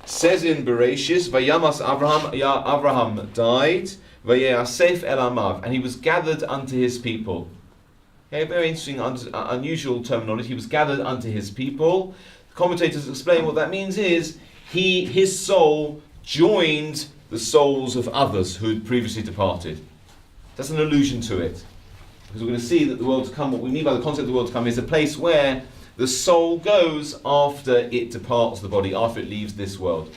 says in Bereshis, Vayamas Avraham died, Vayasef el Amav, and he was gathered unto his people. Okay, very interesting, unusual terminology. He was gathered unto his people. Commentators explain what that means is his soul joined the souls of others who had previously departed. That's an allusion to it. Because we're going to see that the world to come, what we mean by the concept of the world to come is a place where the soul goes after it departs the body, after it leaves this world.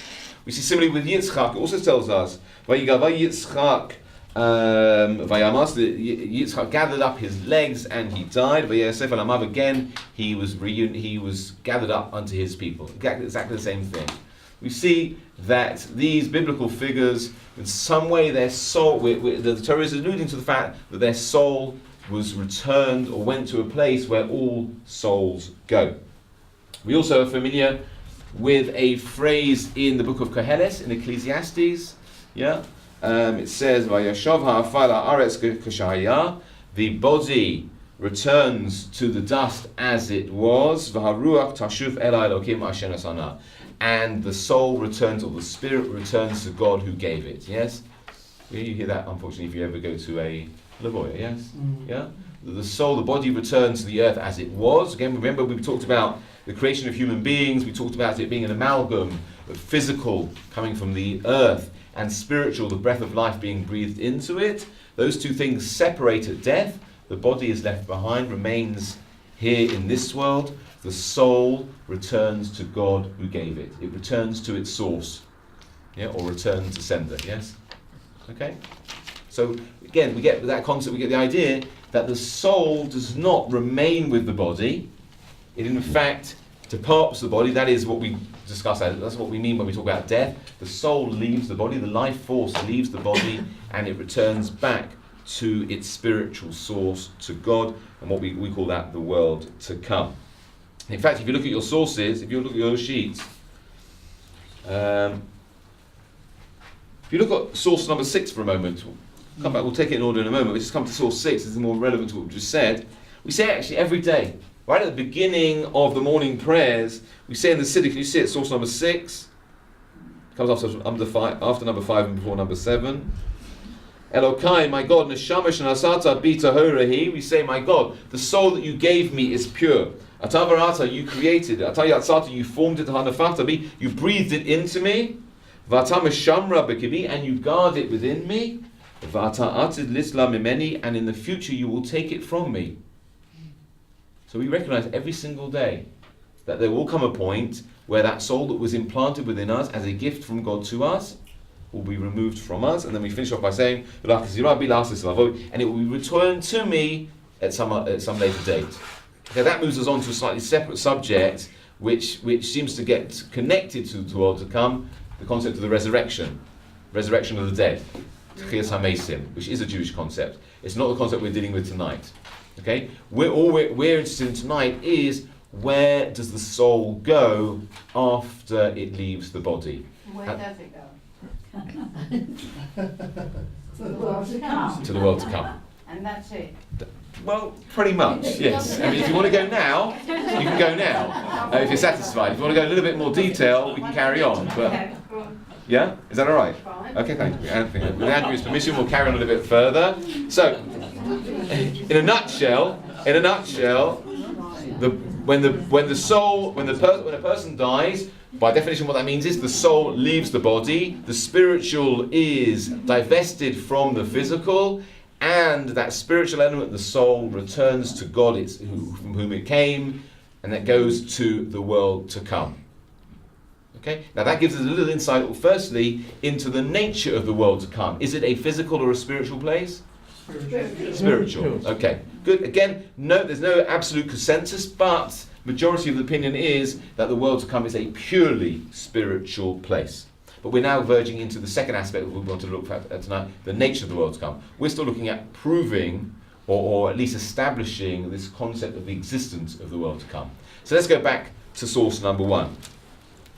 We see similarly with Yitzchak, it also tells us, Yitzchak Yitzchak gathered up his legs and he died. Vayasef el Amav, again, he was gathered up unto his people. Exactly the same thing. We see that these biblical figures, in some way their soul, the Torah is alluding to the fact that their soul was returned or went to a place where all souls go. We also are familiar with a phrase in the book of Koheles, in Ecclesiastes. It says, "Vayashav ha'afar ha'aretz k'shahaya," the body returns to the dust as it was, "V'haruach tashuv ela Elokim asher nasana," and the soul returns, or the spirit returns to God who gave it. Yes, you hear that. Unfortunately, if you ever go to a lavoya, yes, yeah, the soul, the body returns to the earth as it was. Again, remember we talked about the creation of human beings. We talked about it being an amalgam of physical coming from the earth and spiritual, the breath of life being breathed into it. Those two things separate at death. The body is left behind, remains here in this world. The soul returns to God who gave it. It returns to its source, or returns to sender. Yes, okay. So again, we get that concept. We get the idea that the soul does not remain with the body. It in fact departs the body. That is what we discuss. That's what we mean when we talk about death. The soul leaves the body. The life force leaves the body, and it returns back to its spiritual source, to God, and what we call that the world to come. In fact, if you look at your sources, if you look at your sheets, if you look at source number 6 for a moment, we'll come back, we'll take it in order in a moment. We'll just come to source 6, this is more relevant to what we just said. We say it actually every day. Right at the beginning of the morning prayers, we say in the Siddur, can you see it, source number 6? It comes after number 5 and before number 7. Elokai, my God, neshama shenasata bi tahorahi. We say, my God, the soul that you gave me is pure. Atavarata, you created it. Atayatsata, you formed it. Hanafata bi, you breathed it into me. Vata meshamra bekibi, and you guard it within me. Vata atid lisla mimeni, and in the future you will take it from me. So we recognize every single day that there will come a point where that soul that was implanted within us as a gift from God to us will be removed from us, and then we finish off by saying, and it will be returned to me at some later date. Okay, that moves us on to a slightly separate subject, which seems to get connected to the world to come, the concept of the resurrection of the dead, which is a Jewish concept. It's not the concept we're dealing with tonight. Okay, we're interested in tonight is, where does the soul go after it leaves the body? Where does it go? To the world to come. To the world to come. And that's it. Well, pretty much, yes. I mean, if you want to go now, you can go now. If you're satisfied. If you want to go in a little bit more detail, we can carry on. But yeah, is that all right? Okay, thank you. Anthony, with Andrew's permission, we'll carry on a little bit further. So, in a nutshell, when a person dies, by definition, what that means is the soul leaves the body, the spiritual is divested from the physical, and that spiritual element, the soul, returns to God, from whom it came, and that goes to the world to come. Okay? Now that gives us a little insight, firstly, into the nature of the world to come. Is it a physical or a spiritual place? Spiritual. Okay. Good. Again, there's no absolute consensus, but majority of the opinion is that the world to come is a purely spiritual place. But we're now verging into the second aspect that we want to look at tonight, the nature of the world to come. We're still looking at proving, or at least establishing, this concept of the existence of the world to come. So let's go back to source number 1.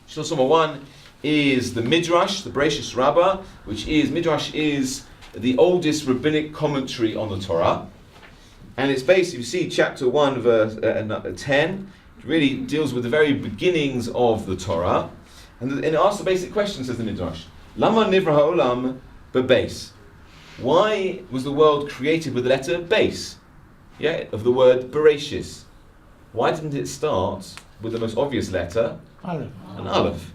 Source number 1 is the Midrash, the Bereshis Rabbah, Midrash is the oldest rabbinic commentary on the Torah. And it's based, if you see chapter 1, verse 10, it really deals with the very beginnings of the Torah. And it asks the basic question, says the Midrash. Lama nivra ha'olam bebeis. Why was the world created with the letter base? Yeah, of the word bereshis. Why didn't it start with the most obvious letter, Aleph. an aleph?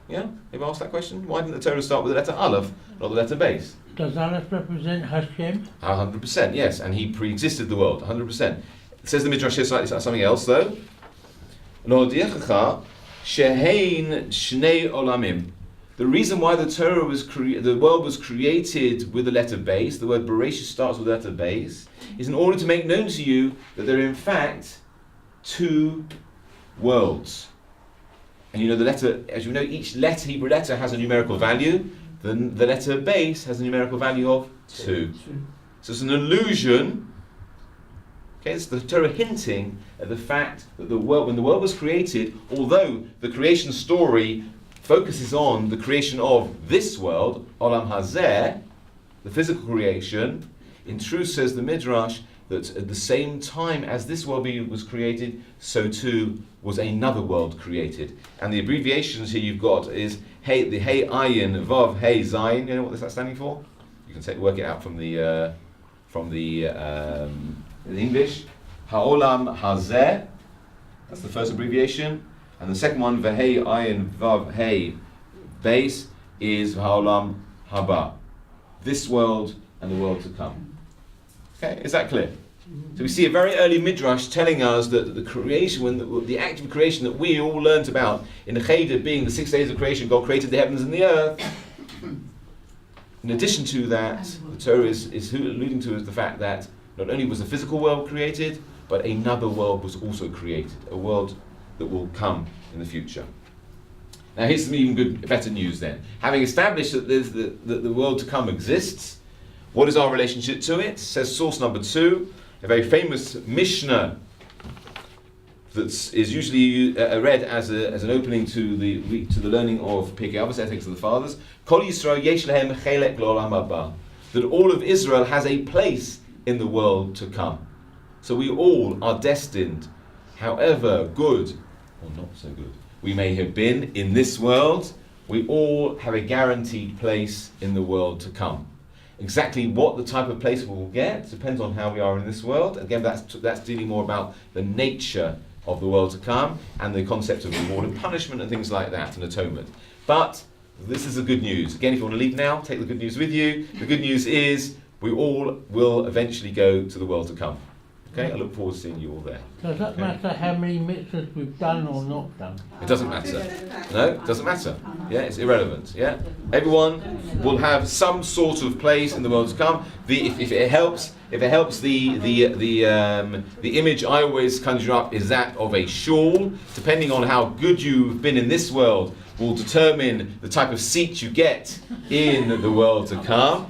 Yeah, ever asked that question? Why didn't the Torah start with the letter aleph, not the letter base? Does Aleph represent Hashem? 100%, yes, and he pre-existed the world, 100%. It says the Midrash here slightly something else though. Lo diachacha shehein shnei olamim. The reason why the world was created with the letter base, the word Bereshit starts with the letter base, is in order to make known to you that there are in fact two worlds. And you know the letter, as you know, each Hebrew letter has a numerical value. The letter base has a numerical value of 2. So it's an illusion. Okay, it's the Torah hinting at the fact that when the world was created, although the creation story focuses on the creation of this world, Olam Hazeh, the physical creation, in truth, says the Midrash, that at the same time as this world was created, so too was another world created. And the abbreviations here you've got is the Hey Ayin, Vav Hey Zayin. You know what that's standing for? You can work it out from the in English. Ha'olam Hazeh. That's the first abbreviation. And the second one, V'hei Ayin Vav Hey base, is Ha'olam Haba. This world and the world to come. Okay, is that clear? So we see a very early midrash telling us that the creation, the act of creation that we all learnt about in the Accredited being the 6 days of creation, God created the heavens and the earth. In addition to that, the Torah is alluding to is the fact that not only was the physical world created, but another world was also created, a world that will come in the future. Now here's some even better news then. Having established that the world to come exists, what is our relationship to it? Says source number 2, a very famous Mishnah that is usually read as an opening to the learning of Pirkei Avos, Ethics of the Fathers. Kol Yisrael yesh lehem chelek l'olam haba. That all of Israel has a place in the world to come. So we all are destined, however good or not so good we may have been in this world, we all have a guaranteed place in the world to come. Exactly what the type of place we will get depends on how we are in this world. Again, that's dealing more about the nature of the world to come and the concept of reward and punishment and things like that and atonement. But this is the good news. Again, if you want to leave now, take the good news with you. The good news is we all will eventually go to the world to come. Okay, I look forward to seeing you all there. Does that matter how many mitzvahs we've done or not done? It doesn't matter. No, it doesn't matter. Yeah, it's irrelevant. Yeah, everyone will have some sort of place in the world to come. If it helps, the image I always conjure up is that of a shawl. Depending on how good you've been in this world, will determine the type of seat you get in the world to come.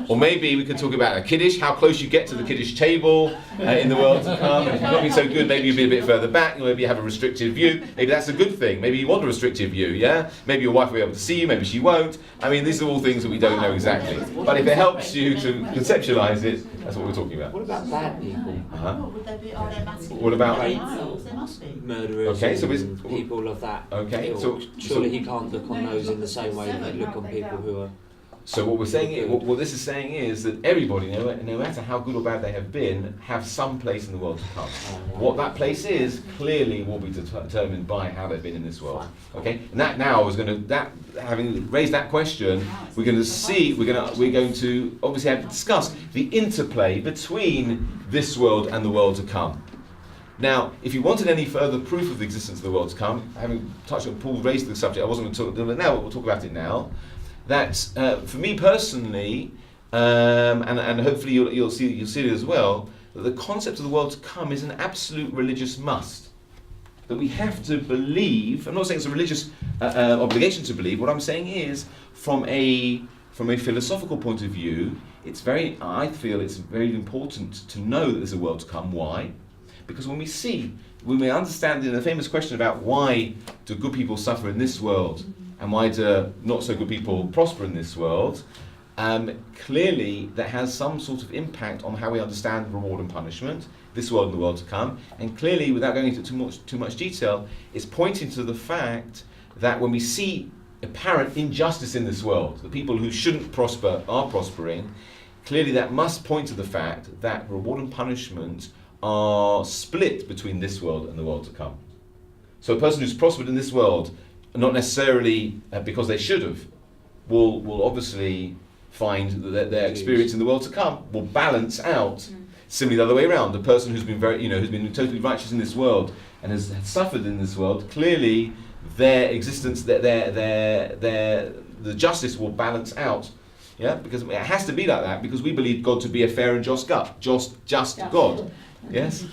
Or maybe we could talk about a Kiddush, how close you get to the Kiddush table in the world to come. If you've not been so good, maybe you'll be a bit further back, maybe you have a restricted view. Maybe that's a good thing. Maybe you want a restricted view, yeah? Maybe your wife will be able to see you, maybe she won't. I mean, these are all things that we don't know exactly. But if it helps you to conceptualize it, that's what we're talking about. What about bad people? Would they be automatic? What about There must be. Murderers, Okay, so and people of that okay, ilk. so Surely he can't look on those in the same way that he'd look on people who are... So what we're saying is, what this is saying is that everybody, no matter how good or bad they have been, have some place in the world to come. What that place is clearly will be determined by how they've been in this world. Okay, and that now having raised that question, we're going to obviously have to discuss the interplay between this world and the world to come. Now, if you wanted any further proof of the existence of the world to come, having touched on Paul raised the subject, I wasn't going to talk about it now, but we'll talk about it now. That for me personally, and hopefully you'll see it as well, that the concept of the world to come is an absolute religious must. That we have to believe. I'm not saying it's a religious obligation to believe. What I'm saying is, from a philosophical point of view, I feel it's very important to know that there's a world to come. Why? Because when we understand the famous question about why do good people suffer in this world and why do not so good people prosper in this world, clearly that has some sort of impact on how we understand reward and punishment, this world and the world to come. And clearly, without going into too much detail, it's pointing to the fact that when we see apparent injustice in this world, the people who shouldn't prosper are prospering, clearly that must point to the fact that reward and punishment are split between this world and the world to come. So a person who's prospered in this world, not necessarily because they should have, will obviously find that their experience in the world to come will balance out. Similarly, the other way around, the person who's been who's been totally righteous in this world and has suffered in this world, clearly their existence, the justice will balance out. Yeah, because it has to be like that, because we believe God to be a fair and just God. Yes,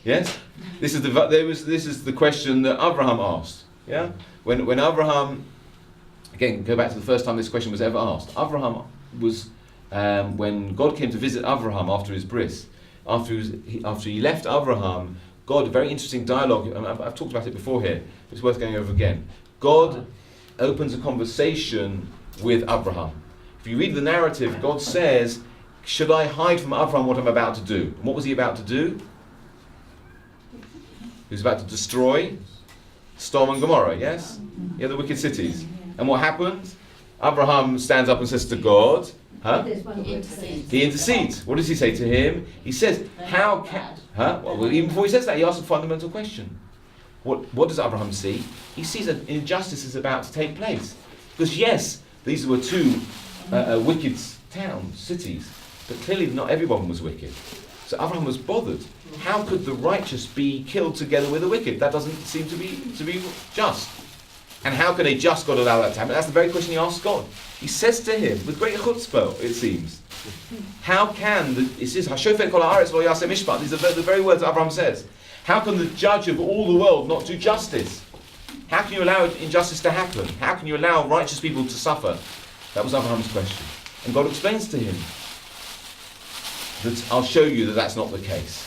yes. This is the question that Abraham asked. Yeah, when Abraham, again, go back to the first time this question was ever asked. Abraham was when God came to visit Abraham after his bris, after he left Abraham. God, a very interesting dialogue, and I've talked about it before here. It's worth going over again. God opens a conversation with Abraham. If you read the narrative, God says, "Should I hide from Abraham what I'm about to do?" And what was he about to do? He was about to destroy Sodom and Gomorrah, yes? Yeah, the wicked cities. And what happens? Abraham stands up and says to God, he intercedes. What does he say to him? He says, how can... Well, even before he says that, he asks a fundamental question. What does Abraham see? He sees an injustice is about to take place. Because yes, these were two wicked towns, cities, but clearly not everyone was wicked. So Abraham was bothered. How could the righteous be killed together with the wicked? That doesn't seem to be just. And how can a just God allow that to happen? That's the very question he asks God. He says to him, with great chutzpah, it seems, how can, it says, Hashofet kol haaretz lo yaseh mishpat. These are the very words that Abraham says. How can the judge of all the world not do justice? How can you allow injustice to happen? How can you allow righteous people to suffer? That was Abraham's question. And God explains to him that I'll show you that that's not the case.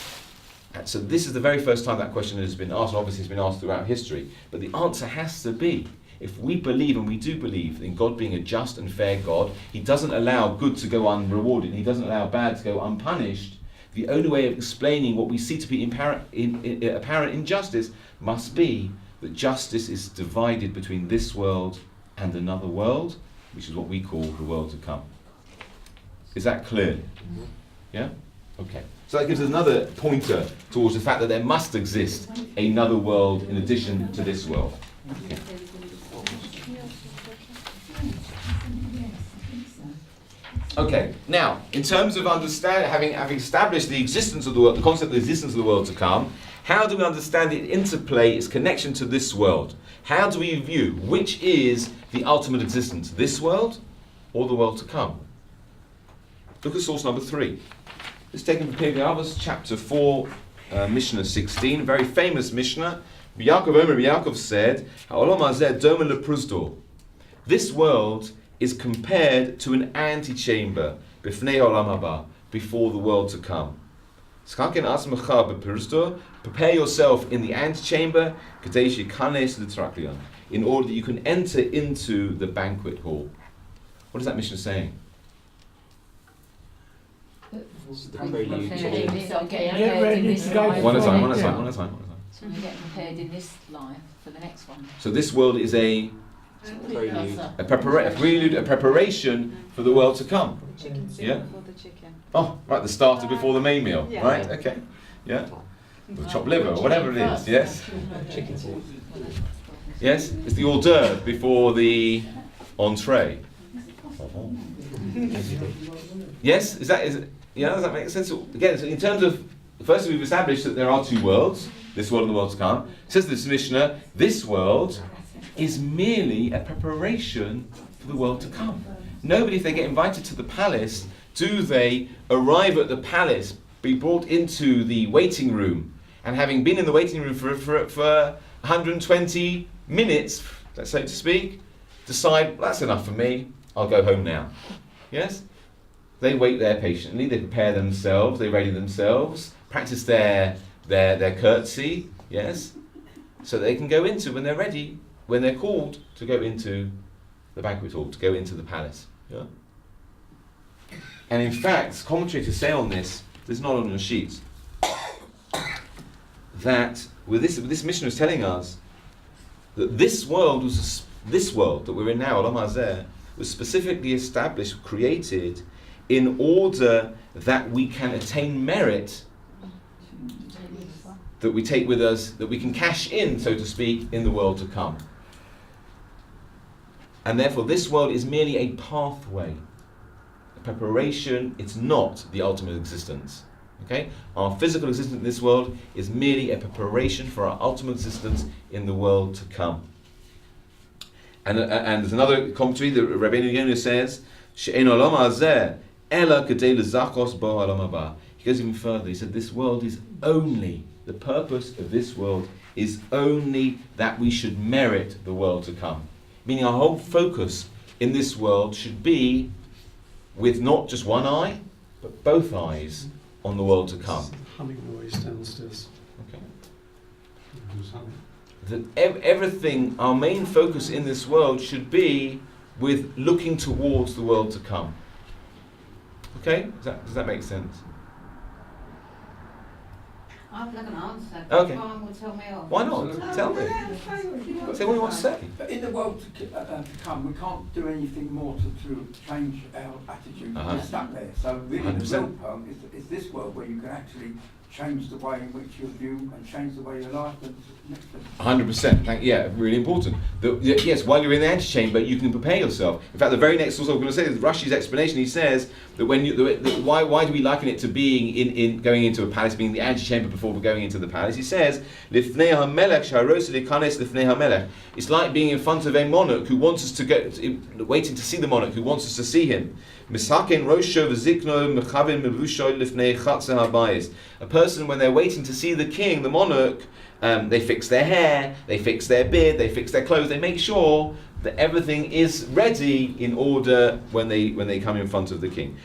And so this is the very first time that question has been asked, and obviously it's been asked throughout history. But the answer has to be, if we believe, and we do believe, in God being a just and fair God, He doesn't allow good to go unrewarded, He doesn't allow bad to go unpunished. The only way of explaining what we see to be apparent injustice must be that justice is divided between this world and another world, which is what we call the world to come. Is that clear? Yeah? Okay. So that gives us another pointer towards the fact that there must exist another world in addition to this world. Okay. Okay, now, in terms of having established the existence of the world, the concept of the existence of the world to come, how do we understand its interplay, its connection to this world? How do we view which is the ultimate existence, this world or the world to come? Look at source number 3. It's taken from Rabbi Alex Chapter 4, Mishnah 16, a very famous Mishnah. Rabbi Yaakov said, "Ha'olam hazeh doma lepruzdo." This world is compared to an antechamber b'fnei ha'olam haba, before the world to come. Prepare yourself in the antechamber, in order that you can enter into the banquet hall. What is that Mishnah saying? The prelude to One at a time. So we get prepared in this life for the next one. So this world is a prelude. a preparation for the world to come. Chicken soup Yeah. for the chicken. Oh, right, the starter before the main meal. Yeah. Right, okay. Yeah. Or chopped liver, or whatever it is, yes? Chicken soup. Yes? It's the hors d'oeuvre before the entree. Yes? Does that make sense? Again, so in terms of, firstly we've established that there are two worlds, this world and the world to come. It says this Mishnah, this world is merely a preparation for the world to come. Nobody, if they get invited to the palace, do they arrive at the palace, be brought into the waiting room, and having been in the waiting room for 120 minutes, so to speak, decide, well, that's enough for me, I'll go home now. Yes? They wait there patiently, they prepare themselves, they ready themselves, practice their curtsy, yes? So they can go into, when they're ready, when they're called to go into the banquet hall, to go into the palace. Yeah? And in fact, commentators say on this not on your sheets, that with this Mishnah is telling us that this world this world that we're in now, Olam Hazeh, was specifically established, created, in order that we can attain merit that we take with us, that we can cash in, so to speak, in the world to come. And therefore this world is merely a pathway, a preparation. It's not the ultimate existence. Okay? Our physical existence in this world is merely a preparation for our ultimate existence in the world to come. And there's another commentary that Rabbi Alex says, She'ein olam hazeh ela kedei lezachos bo olam haba. He goes even further. He said this world is only, the purpose of this world is only that we should merit the world to come. Meaning our whole focus in this world should be with not just one eye, but both eyes on the world to come. Humming noise downstairs. Okay. Who's humming? That everything, our main focus in this world should be with looking towards the world to come. Okay? Does that make sense? I've got an answer. Okay. Brian will tell me off. Why not? Tell me. Say what you want to say. But in the world to come, we can't do anything more to change our attitude. Uh-huh. We're stuck there. So really, the 100%. real poem is this world where you can actually change the way in which you view and change the way your life and next to 100%. Yeah, really important. Yes, while you're in the antechamber, you can prepare yourself. In fact, the very next source I'm going to say is Rashi's explanation. He says that when why do we liken it to being in going into a palace, being in the antechamber before going into the palace? He says, "Lifnei hamelech sharos likanes lifnei hamelech." It's like being in front of a monarch who wants us to go, waiting to see the monarch who wants us to see him. Misaken rosho v'zikno mechavin mevusho lifnei chatzer habayis. A person, when they're waiting to see the king, the monarch, they fix their hair, they fix their beard, they fix their clothes, they make sure that everything is ready in order when they come in front of the king.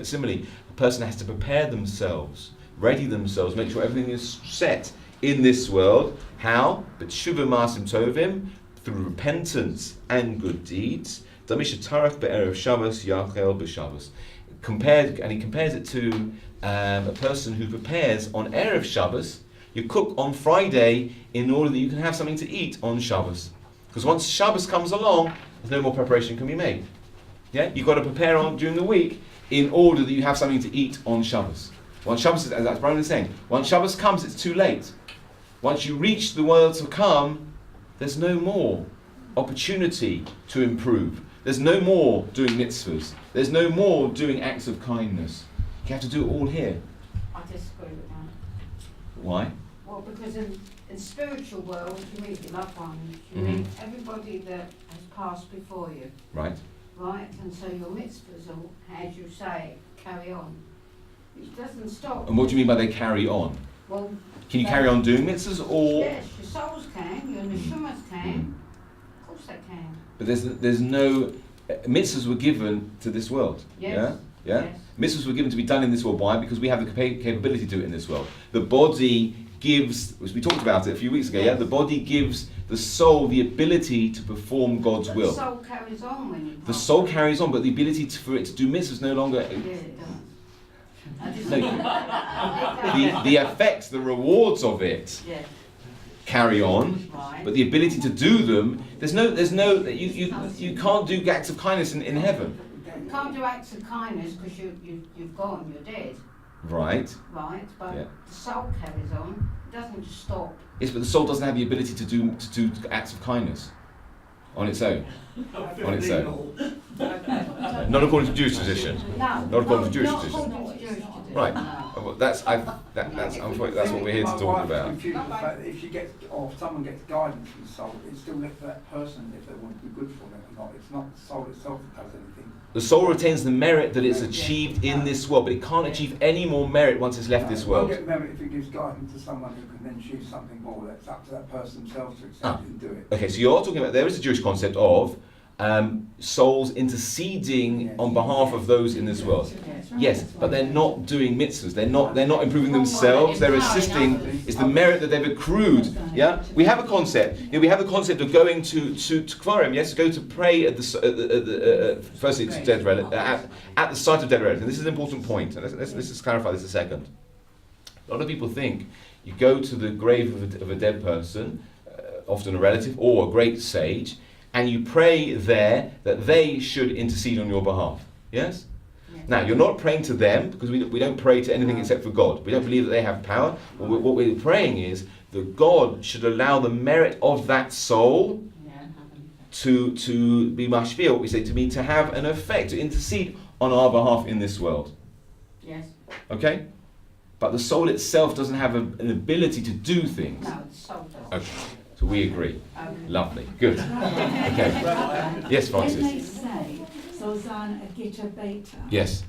Similarly, a person has to prepare themselves, ready themselves, make sure everything is set in this world. How? But Shuva Masim Tovim, through repentance and good deeds. He compares it to a person who prepares on Erev Shabbos. You cook on Friday in order that you can have something to eat on Shabbos. Because once Shabbos comes along, there's no more preparation can be made. Yeah, you've got to prepare on during the week in order that you have something to eat on Shabbos. Once Shabbos, as Brian is saying, once Shabbos comes, it's too late. Once you reach the world to come, there's no more opportunity to improve. There's no more doing mitzvahs. There's no more doing acts of kindness. You have to do it all here. I disagree with that. Why? Well, because in spiritual world, you meet your loved ones, you Mhm. meet everybody that has passed before you, Right? right? And so your mitzvahs will, as you say, carry on. It doesn't stop. And what do you mean by they carry on? Well, Can you carry on doing mitzvahs or? yes, your souls can, your neshamas can. Of course they can. But there's no mitzvahs were given to this world. Yes. Yeah. Yeah. Yes. Mitzvahs were given to be done in this world. Why? Because we have the capability to do it in this world. The body gives, as we talked about it a few weeks ago. Yeah. Yes. The body gives the soul the ability to perform God's But will. the soul carries on when you The pass soul away. carries on, but the ability for it to do mitzvahs no longer. Yeah, it does. I No, disagree. It does. the effects, the rewards of it Yeah, carry on, right. but the ability to do them, there's no you can't do acts of kindness in heaven. You can't do acts of kindness because you've gone, you're dead, Right. right? But Yeah. the soul carries on. It doesn't just stop. Yes, but the soul doesn't have the ability to do acts of kindness on its own. On its own. Not according to Jewish tradition. No, Not according to Jewish not tradition. according to Jewish tradition. Right. No. Well, that's I'm afraid that's what we're here to My talk wife is about. confused with the fact that if she gets, or if someone gets guidance from the soul, it's still left to that person if they want to be good for them or not. It's not the soul itself that does anything. The soul retains the merit that it's achieved in this world, but it can't achieve any more merit once it's left this It won't world. get merit if it gives guidance to someone who can then choose something more. That's up to that person themselves to accept Ah. it and do it. Okay, so you're talking about there is a Jewish concept of souls interceding on behalf of those in this world. Yes, but they're not doing mitzvahs. They're not improving themselves. They're assisting. It's the merit that they've accrued. Yeah, we have a concept. We have the concept of going to Kvarim. Yes, go to pray at the firstly to dead at the site of dead relatives. And this is an important point. And let's just clarify this a second. A lot of people think You go to the grave of a dead person, often a relative or a great sage, and you pray there that they should intercede on your behalf. Yes? Now, you're not praying to them, because we don't pray to anything except for God. We don't believe that they have power. What we're praying is that God should allow the merit of that soul to be mashpia, what we say, to have an effect, to intercede on our behalf in this world. Yes. Okay? But the soul itself doesn't have an ability to do things. No, the soul does. Okay, so we agree. Lovely, good. Okay. Yes, When they Francis. say, Zolzan Agita Beta. Yes,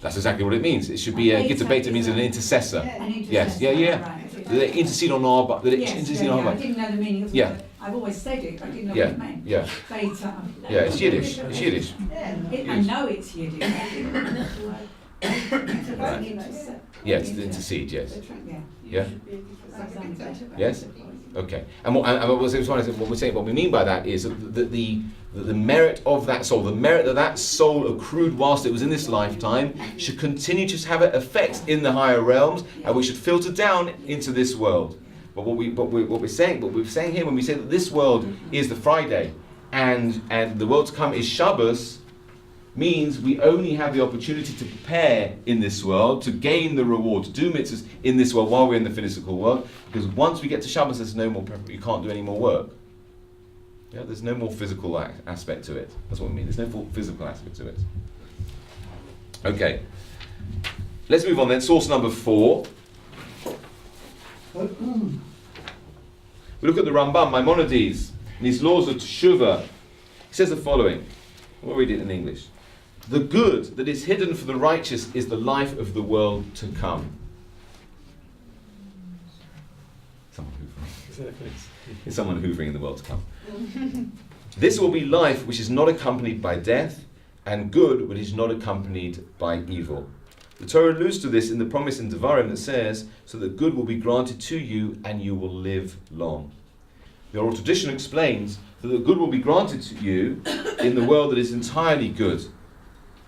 that's exactly what it means. It should be a gita beta means an intercessor. An intercessor. Yes, yeah. Right, okay. They intercede on our behalf. Yes, Intercede on our I behalf. didn't know the meaning of the Yeah. word. I've always said it, but I didn't know Yeah, what it meant. yeah. Beta. Yeah, it's Yiddish. It's Yiddish. I know it's Yiddish. I didn't know the word. Right. Yes, to intercede. Yes. Yeah. Yeah. Yes. Okay. And what we're saying, what we mean by that is that the merit of that soul, the merit that soul accrued whilst it was in this lifetime, should continue to have an effect in the higher realms, and we should filter down into this world. But what we're saying here when we say that this world is the Friday, and the world to come is Shabbos, means we only have the opportunity to prepare in this world, to gain the reward, to do mitzvahs in this world while we're in the physical world. Because once we get to Shabbos, there's no more you can't do any more work. Yeah, there's no more physical aspect to it. That's what we mean. There's no full physical aspect to it. Okay. Let's move on then. Source number 4. We look at the Rambam, Maimonides, and his laws of Teshuvah. He says the following. We'll read it in English. The good that is hidden for the righteous is the life of the world to come. Someone hoovering. It's someone hoovering in the world to come. This will be life which is not accompanied by death, and good which is not accompanied by evil. The Torah alludes to this in the promise in Devarim that says, so that good will be granted to you and you will live long. The oral tradition explains that the good will be granted to you in the world that is entirely good,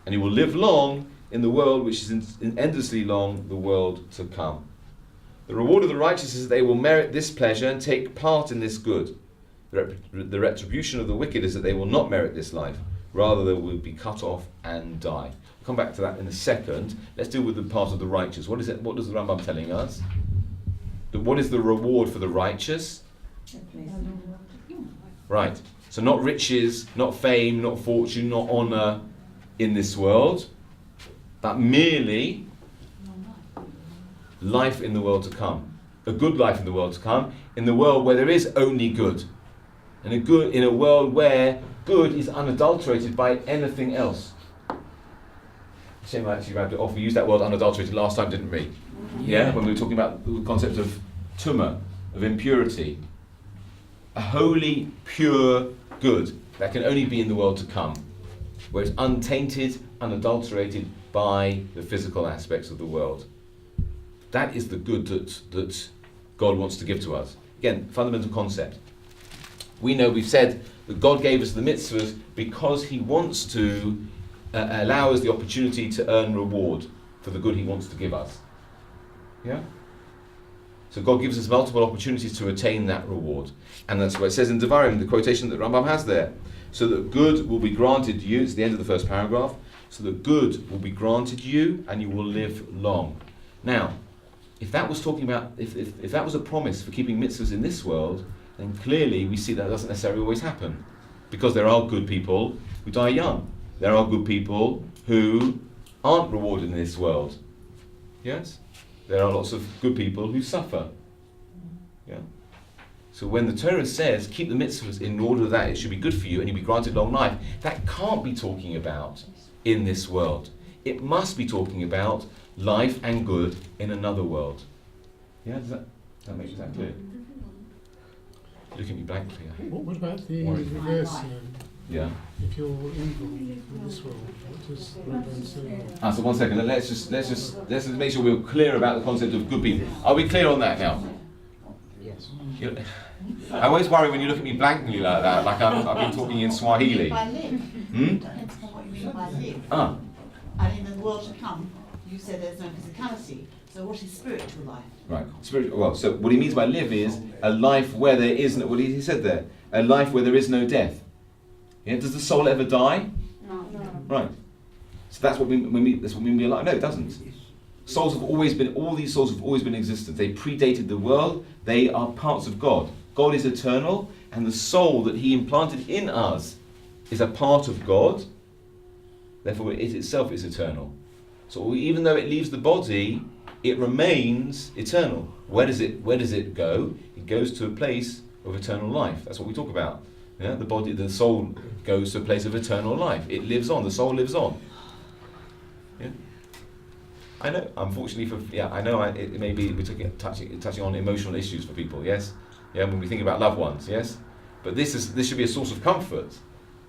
and you will live long in the world which is endlessly long, the world to come. The reward of the righteous is that they will merit this pleasure and take part in this good. The retribution of the wicked is that they will not merit this life, rather they will be cut off and die. We'll come back to that in a second. Let's deal with the part of the righteous. What is it? What does the Rambam telling us? What is the reward for the righteous? Right. So not riches, not fame, not fortune, not honour in this world, but merely life in the world to come. A good life in the world to come, in the world where there is only good. And in a world where good is unadulterated by anything else. Shame I actually grabbed it off. We used that word unadulterated last time, didn't we? Yeah, when we were talking about the concept of tumah, of impurity. A holy, pure good that can only be in the world to come, where it's untainted, unadulterated by the physical aspects of the world. That is the good that God wants to give to us. Again, fundamental concept. We've said that God gave us the mitzvahs because He wants to allow us the opportunity to earn reward for the good He wants to give us. Yeah? So God gives us multiple opportunities to attain that reward. And that's what it says in Devarim, the quotation that Rambam has there. So that good will be granted you, it's the end of the first paragraph, so that good will be granted you and you will live long. Now, if that was talking about, if that was a promise for keeping mitzvahs in this world, then clearly we see that doesn't necessarily always happen. Because there are good people who die young. There are good people who aren't rewarded in this world. Yes? There are lots of good people who suffer. Yeah? So when the Torah says, keep the mitzvahs in order that it should be good for you and you'll be granted long life, that can't be talking about in this world. It must be talking about life and good in another world. Yeah, does that make that clear? Look at me blankly. What about the Worry. reverse? Yeah. If you're evil in this world, what does Rambam say? So 1 second. Let's just make sure we're clear about the concept of good people. Are we clear on that now? Yes. I always worry when you look at me blankly like that, like I've been talking in Swahili. By live. Depends on what you mean by live. Ah. And in the world to come, you said there's no physicality. So what is spiritual life? Right. Spiritual. Well, so what he means by live is a life where there is no. What he said there, a life where there is no death. Yeah. Does the soul ever die? No. Right. So that's what we that's what we mean by life. No, it doesn't. Souls have always been. All these souls have always been in existence. They predated the world. They are parts of God. God is eternal, and the soul that He implanted in us is a part of God. Therefore, it itself is eternal. So even though it leaves the body, it remains eternal. Where does it go? It goes to a place of eternal life. That's what we talk about. Yeah? The soul goes to a place of eternal life. It lives on. The soul lives on. Yeah. I know. Unfortunately, I know. It may be we're touching on emotional issues for people. Yes. Yeah. When we think about loved ones. Yes. But this should be a source of comfort.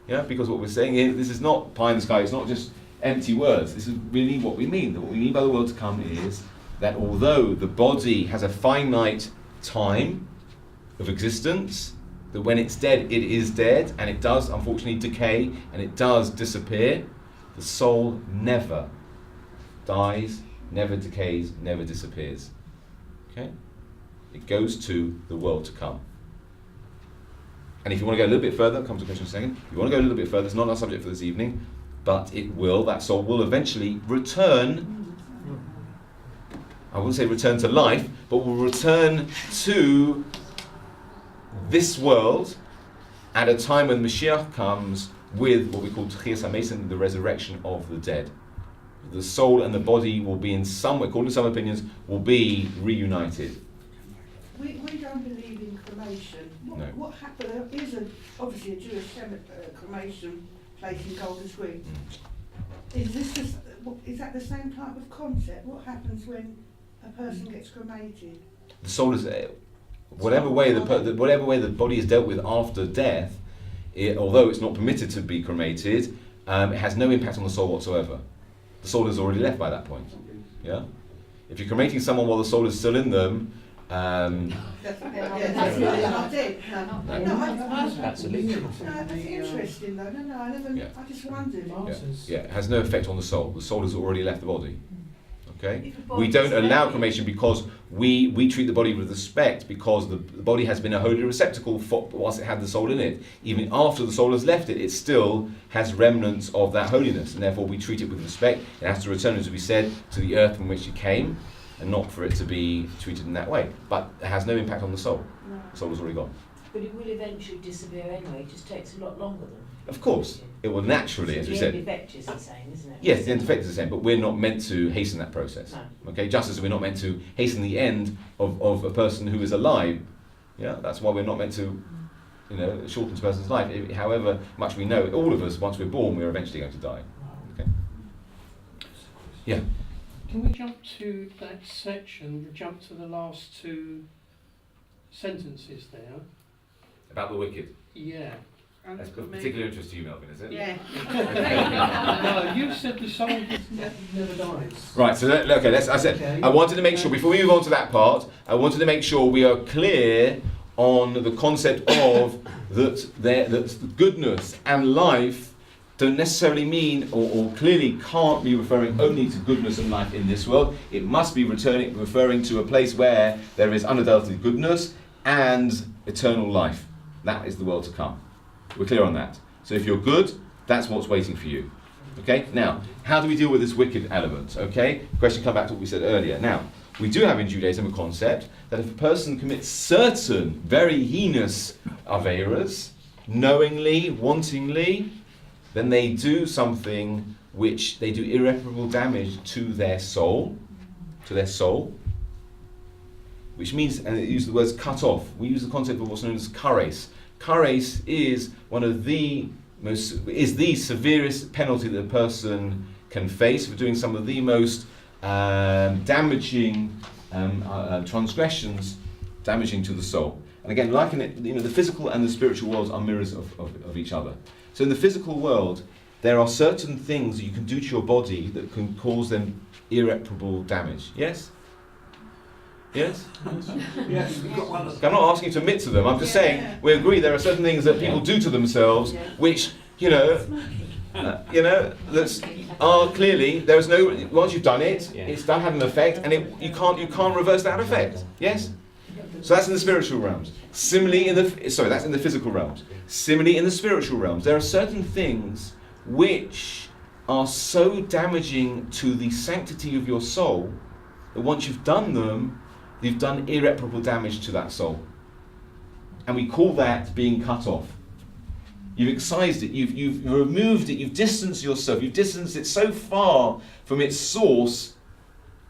Yeah. Because what we're saying here, this is not pie in the sky. It's not just empty words. This is really what we mean. What we mean by the world to come is that although the body has a finite time of existence, that when it's dead, it is dead, and it does unfortunately decay, and it does disappear, the soul never dies, never decays, never disappears. Okay? It goes to the world to come. And if you want to go a little bit further, I'll come to the question in a second. If you want to go a little bit further, it's not our subject for this evening, but that soul will eventually return. I wouldn't say return to life, but will return to this world at a time when Mashiach comes with what we call Tchias HaMesim, the resurrection of the dead. The soul and the body will be in some way, according to some opinions, will be reunited. We don't believe in cremation. No. What happened? There is obviously a Jewish cremation place in Golders Green. Is that the same type of concept? What happens when a person gets cremated? The soul is whatever way the body is dealt with after death. Although it's not permitted to be cremated, it has no impact on the soul whatsoever. The soul is already left by that point. Yeah. If you're cremating someone while the soul is still in them. That's not it. That's illegal. That's interesting though. No, I never. Yeah. I just wondered. Yeah, it has no effect on the soul. The soul has already left the body. Okay? We don't allow cremation because we treat the body with respect, because the body has been a holy receptacle whilst it had the soul in it. Even after the soul has left it, it still has remnants of that holiness, and therefore we treat it with respect. It has to return, as we said, to the earth from which it came, and not for it to be treated in that way. But it has no impact on the soul. No. The soul is already gone. But it will eventually disappear anyway, it just takes a lot longer than... Of course, it will naturally, as we said. The end effect is the same, isn't it? Yes, the end effect is the same, but we're not meant to hasten that process. No. Okay, just as we're not meant to hasten the end of a person who is alive. Yeah, that's why we're not meant to, shorten a person's life. However much we know, all of us, once we're born, we're eventually going to die. Okay. Yeah. Can we jump to that section, jump to the last two sentences there? About the wicked. Yeah. That's of particular interest to you, Melvin, is it? Yeah. No, you said the soul never dies. Right, so I wanted to make sure, before we move on to that part, I wanted to make sure we are clear on the concept of that goodness and life don't necessarily mean, or clearly can't be referring only to goodness and life in this world. It must be referring to a place where there is unadulterated goodness and eternal life. That is the world to come. We're clear on that. So if you're good, that's what's waiting for you. Okay? Now, how do we deal with this wicked element? Okay? Question come back to what we said earlier. Now, we do have in Judaism a concept that if a person commits certain very heinous averas, knowingly, wantingly, then they do something which they do irreparable damage to their soul, which means, and it uses the words cut off. We use the concept of what's known as kares. Kares is the severest penalty that a person can face for doing some of the most damaging transgressions, damaging to the soul. And again, like the physical and the spiritual worlds are mirrors of each other. So in the physical world, there are certain things that you can do to your body that can cause them irreparable damage. Yes? Yes? Yes, you've got one. I'm not asking you to admit to them. I'm just saying we agree there are certain things that people do to themselves, which that's are clearly, there is no, once you've done it, Yeah. it's done, had an effect, and you can't reverse that effect. Yes? So that's in the spiritual realms. Similarly that's in the physical realms. Similarly in the spiritual realms, there are certain things which are so damaging to the sanctity of your soul that once you've done them, you've done irreparable damage to that soul. And we call that being cut off. You've excised it, you've removed it, you've distanced yourself, you've distanced it so far from its source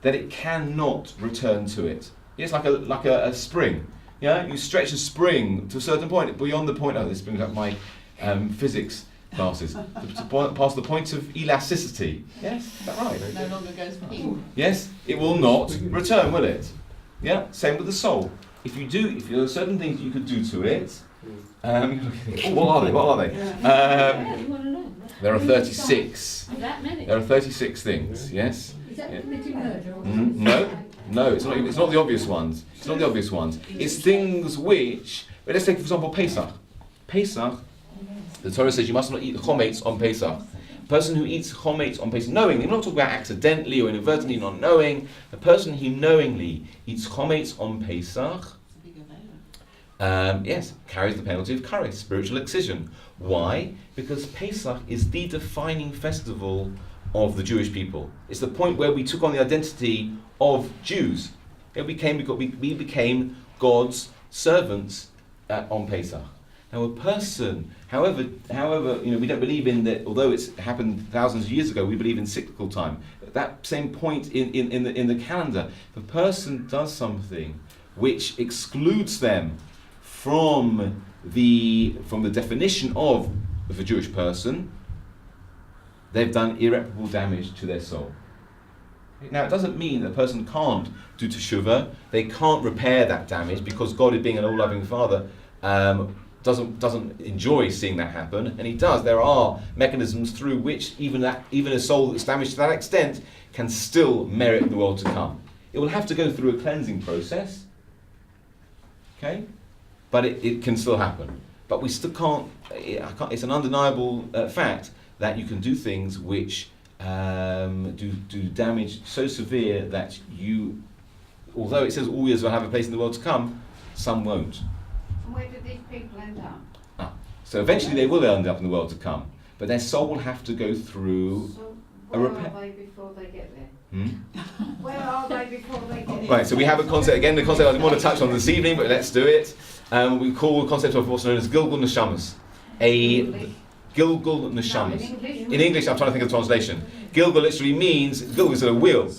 that it cannot return to it. It's like a spring. Yeah, you stretch a spring to a certain point, beyond the point. Oh, this brings up my physics classes. Past the point of elasticity. Yes, is that right? No longer goes ping. Yes, it will not return, will it? Yeah, same with the soul. If there are certain things you could do to it. What are they? Yeah, you want to know. There are 36. That many. There are 36 things. Yes. Is that committing murder? Or No, it's not. It's not the obvious ones. It's not the obvious ones. It's things which. But let's take, for example, Pesach. Pesach. The Torah says you must not eat chometz on Pesach. A person who eats chometz on Pesach, knowingly, we're not talking about accidentally or inadvertently not knowing. The person who knowingly eats chometz on Pesach, yes, carries the penalty of kares, spiritual excision. Why? Because Pesach is the defining festival of the Jewish people. It's the point where we took on the identity of Jews. We became God's servants on Pesach. Now, a person, however, we don't believe in that. Although it's happened thousands of years ago, we believe in cyclical time. At that same point in the calendar, if a person does something which excludes them from the definition of a Jewish person, they've done irreparable damage to their soul. Now, it doesn't mean that a person can't do teshuvah. They can't repair that damage because God, being an all-loving Father, doesn't enjoy seeing that happen, and He does. There are mechanisms through which even a soul that's damaged to that extent can still merit the world to come. It will have to go through a cleansing process. Okay, but it can still happen. But we still can't. It's an undeniable fact that you can do things which do damage so severe that you, although it says all years will have a place in the world to come, some won't. And where do these people end up? So eventually they will end up in the world to come, but their soul will have to go through So a where repair. are they before they get there? Where are they before they get there? Right, so we have a concept, again, the concept I didn't want to touch on this evening, but let's do it. We call the concept of what's known as Gilgul Neshamas. Gilgul Neshamas. In English, I'm trying to think of the translation. Gilgul literally means, Gilgul is a wheel.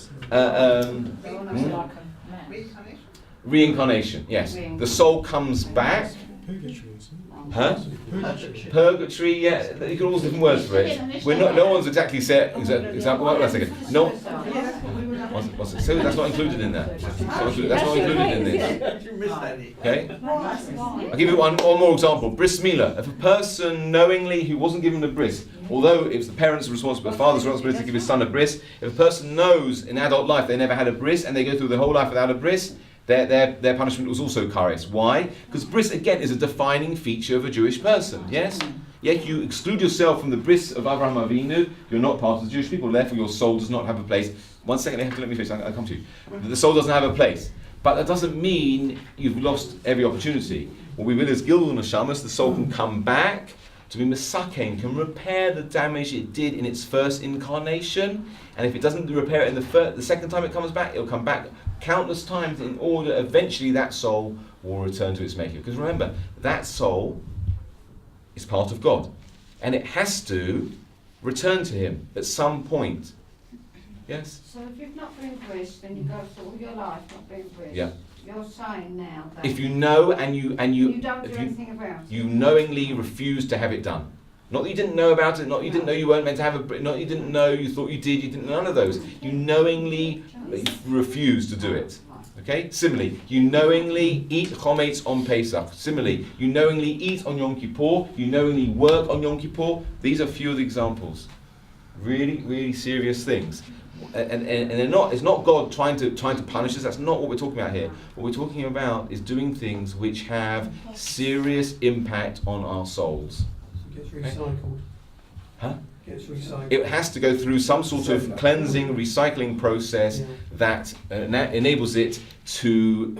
Reincarnation, yes. The soul comes back. Huh? Purgatory, yeah. You can all different words for it. No one's exactly said. Example. Wait a second. No. What's it? So that's not included in that. That's not included in this. Okay. I'll give you one more example. Bris Milah. If a person knowingly who wasn't given a bris, although it was the parents' responsibility, the father's responsibility to give his son a bris, if a person knows in adult life they never had a bris and they go through the whole life without a bris, their punishment was also kares. Why? Because bris again is a defining feature of a Jewish person. Yes. Yet you exclude yourself from the bris of Avraham Avinu. You're not part of the Jewish people. Therefore, your soul does not have a place. 1 second, you have to let me finish. I'll come to you. The soul doesn't have a place, but that doesn't mean you've lost every opportunity. What we will is Gilgul Neshamas. The soul can come back to be Mesakein, can repair the damage it did in its first incarnation. And if it doesn't repair it in the second time it comes back, it'll come back countless times in order eventually that soul will return to its maker. Because remember, that soul is part of God, and it has to return to Him at some point. Yes? So if you've not been brised, then you go through all your life not being brised. Yeah. You're saying now that If you know and you don't do anything about it. you knowingly refuse to have it done. Not that you didn't know about it, not that you didn't know you weren't meant to have not that you didn't know, you thought you did, you didn't, none of those. You knowingly refuse to do it. Okay? Similarly, you knowingly eat chometz on Pesach. Similarly, you knowingly eat on Yom Kippur, you knowingly work on Yom Kippur. These are few of the examples. Really, really serious things. And they're not, it's not God trying to punish us. That's not what we're talking about here. What we're talking about is doing things which have serious impact on our souls. Gets recycled. Huh? Gets recycled. It has to go through some sort of cleansing, recycling process that enables it to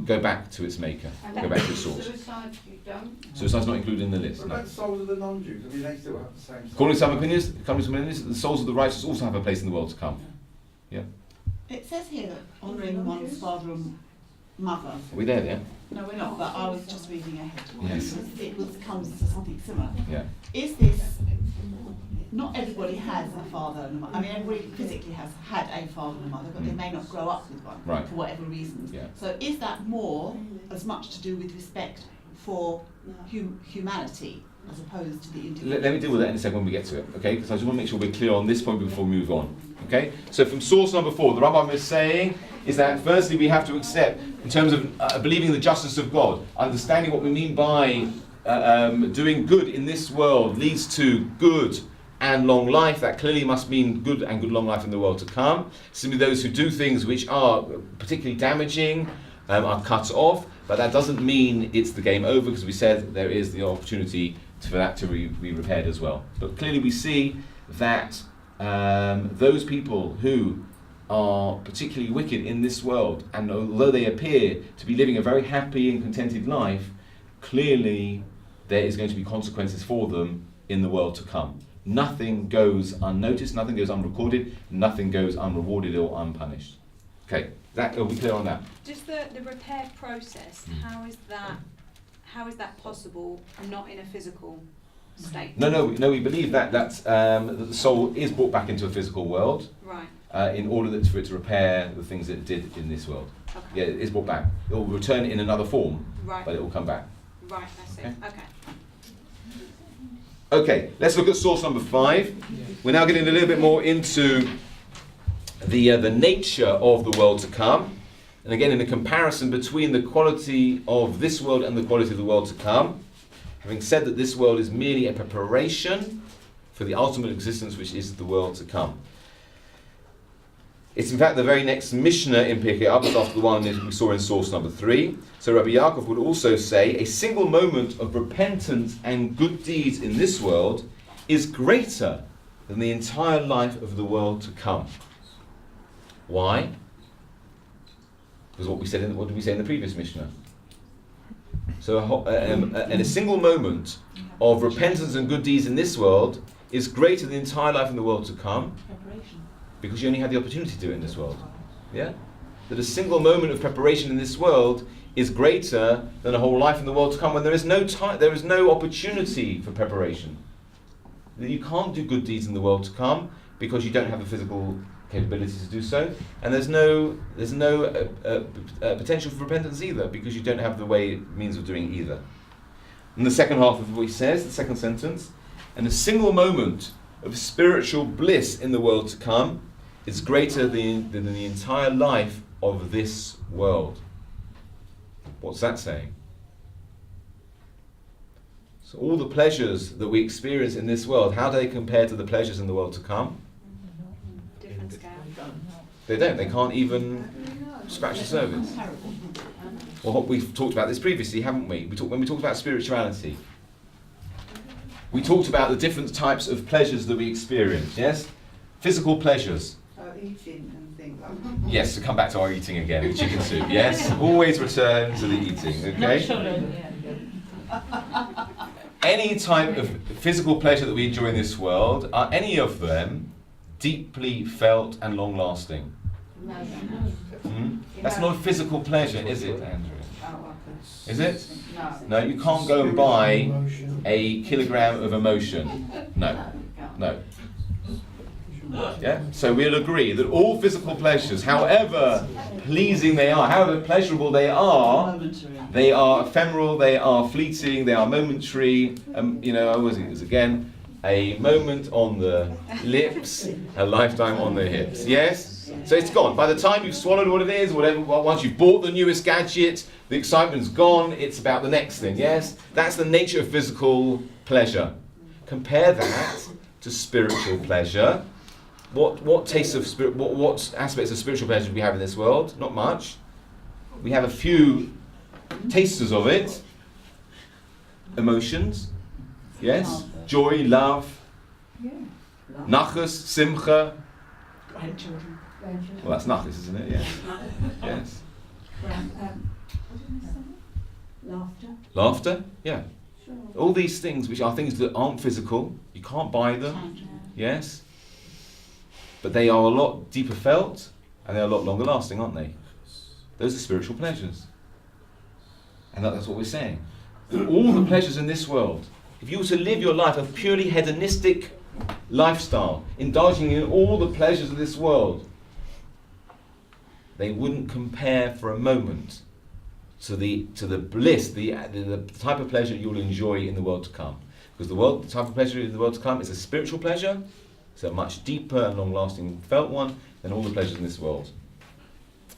go back to its maker, go back to its source. Suicide, you don't? Suicide's not included in the list. What No. about the souls of the non-Jews? I mean, they still have the same soul. According to some opinions, the souls of the righteous also have a place in the world to come. Yeah. It says here that honouring one's father and mother. Are we there? Yeah. No, we're not, but I was just reading ahead. Yes. Comes to something similar. Yeah. Is this, not everybody has a father and a mother. I mean, everybody physically has had a father and a mother, but they may not grow up with one Right. for whatever reasons. Yeah. So is that more, as much to do with respect for humanity as opposed to the individual? Let me deal with that in a second when we get to it, okay? Because I just want to make sure we're clear on this point before we move on, okay? So from source number 4, the Rabbi is saying is that firstly we have to accept, in terms of believing the justice of God, understanding what we mean by doing good in this world leads to good and long life. That clearly must mean good and good long life in the world to come. Simply those who do things which are particularly damaging are cut off, but that doesn't mean it's the game over, because we said there is the opportunity for that to be repaired as well. But clearly we see that those people who are particularly wicked in this world, and although they appear to be living a very happy and contented life, clearly there is going to be consequences for them in the world to come. Nothing goes unnoticed, nothing goes unrecorded, nothing goes unrewarded or unpunished. Okay, are we clear on that? Just the repair process, how is that possible, not in a physical state? No, we believe that the soul is brought back into a physical world, Right. in order for it to repair the things that it did in this world. Okay. Yeah, it is brought back. It will return in another form, Right. but it will come back. Right, I see. Okay. Okay. Okay, let's look at source number 5. We're now getting a little bit more into the nature of the world to come. And again, in a comparison between the quality of this world and the quality of the world to come. Having said that this world is merely a preparation for the ultimate existence, which is the world to come. It's in fact the very next Mishnah in Pirkei Avos after the one that we saw in source number 3. So Rabbi Yaakov would also say, a single moment of repentance and good deeds in this world is greater than the entire life of the world to come. Why? Because what did we say in the previous Mishnah? So and a single moment of repentance and good deeds in this world is greater than the entire life in the world to come. Preparation. Because you only had the opportunity to do it in this world. Yeah? That a single moment of preparation in this world is greater than a whole life in the world to come, when there is no time, there is no opportunity for preparation. You can't do good deeds in the world to come because you don't have the physical capability to do so, and there's no potential for repentance either, because you don't have the means of doing either. And the second half of what he says, the second sentence, and a single moment of spiritual bliss in the world to come is greater than the entire life of this world. What's that saying? So all the pleasures that we experience in this world, how do they compare to the pleasures in the world to come? Different scale. They don't. They can't even scratch the surface. Well, we've talked about this previously, haven't we? When we talked about spirituality, we talked about the different types of pleasures that we experience, yes? Physical pleasures. Eating and things like that. Yes, to come back to our eating again, the chicken soup, yes? Always return to the eating, okay? Any type of physical pleasure that we enjoy in this world, are any of them deeply felt and long-lasting? No. That's not a physical pleasure, is it, Andrew? Oh, Is it? no. No, you can't go and buy a kilogram of emotion. No. No. Yeah? So we'll agree that all physical pleasures, however pleasing they are, however pleasurable they are ephemeral, they are fleeting, they are momentary. I always think it's again a moment on the lips, a lifetime on the hips. Yes? So it's gone. By the time you've swallowed what it is, whatever, once you've bought the newest gadget, the excitement's gone, it's about the next thing, yes? That's the nature of physical pleasure. Compare that to spiritual pleasure. What tastes of spirit? What aspects of spiritual pleasure do we have in this world? Not much. We have a few tasters of it. Emotions, yes, joy, love, Nachas, Simcha. Grandchildren. Well, that's Nachas, isn't it? Yes. Yes. Laughter. Laughter. Yeah. All these things, which are things that aren't physical, you can't buy them. Yes. But they are a lot deeper felt, and they're a lot longer lasting, aren't they? Those are spiritual pleasures. And that's what we're saying. All the pleasures in this world, if you were to live your life a purely hedonistic lifestyle, indulging in all the pleasures of this world, they wouldn't compare for a moment to the bliss, the type of pleasure you'll enjoy in the world to come. Because the type of pleasure in the world to come is a spiritual pleasure. It's a much deeper and long-lasting felt one than all the pleasures in this world.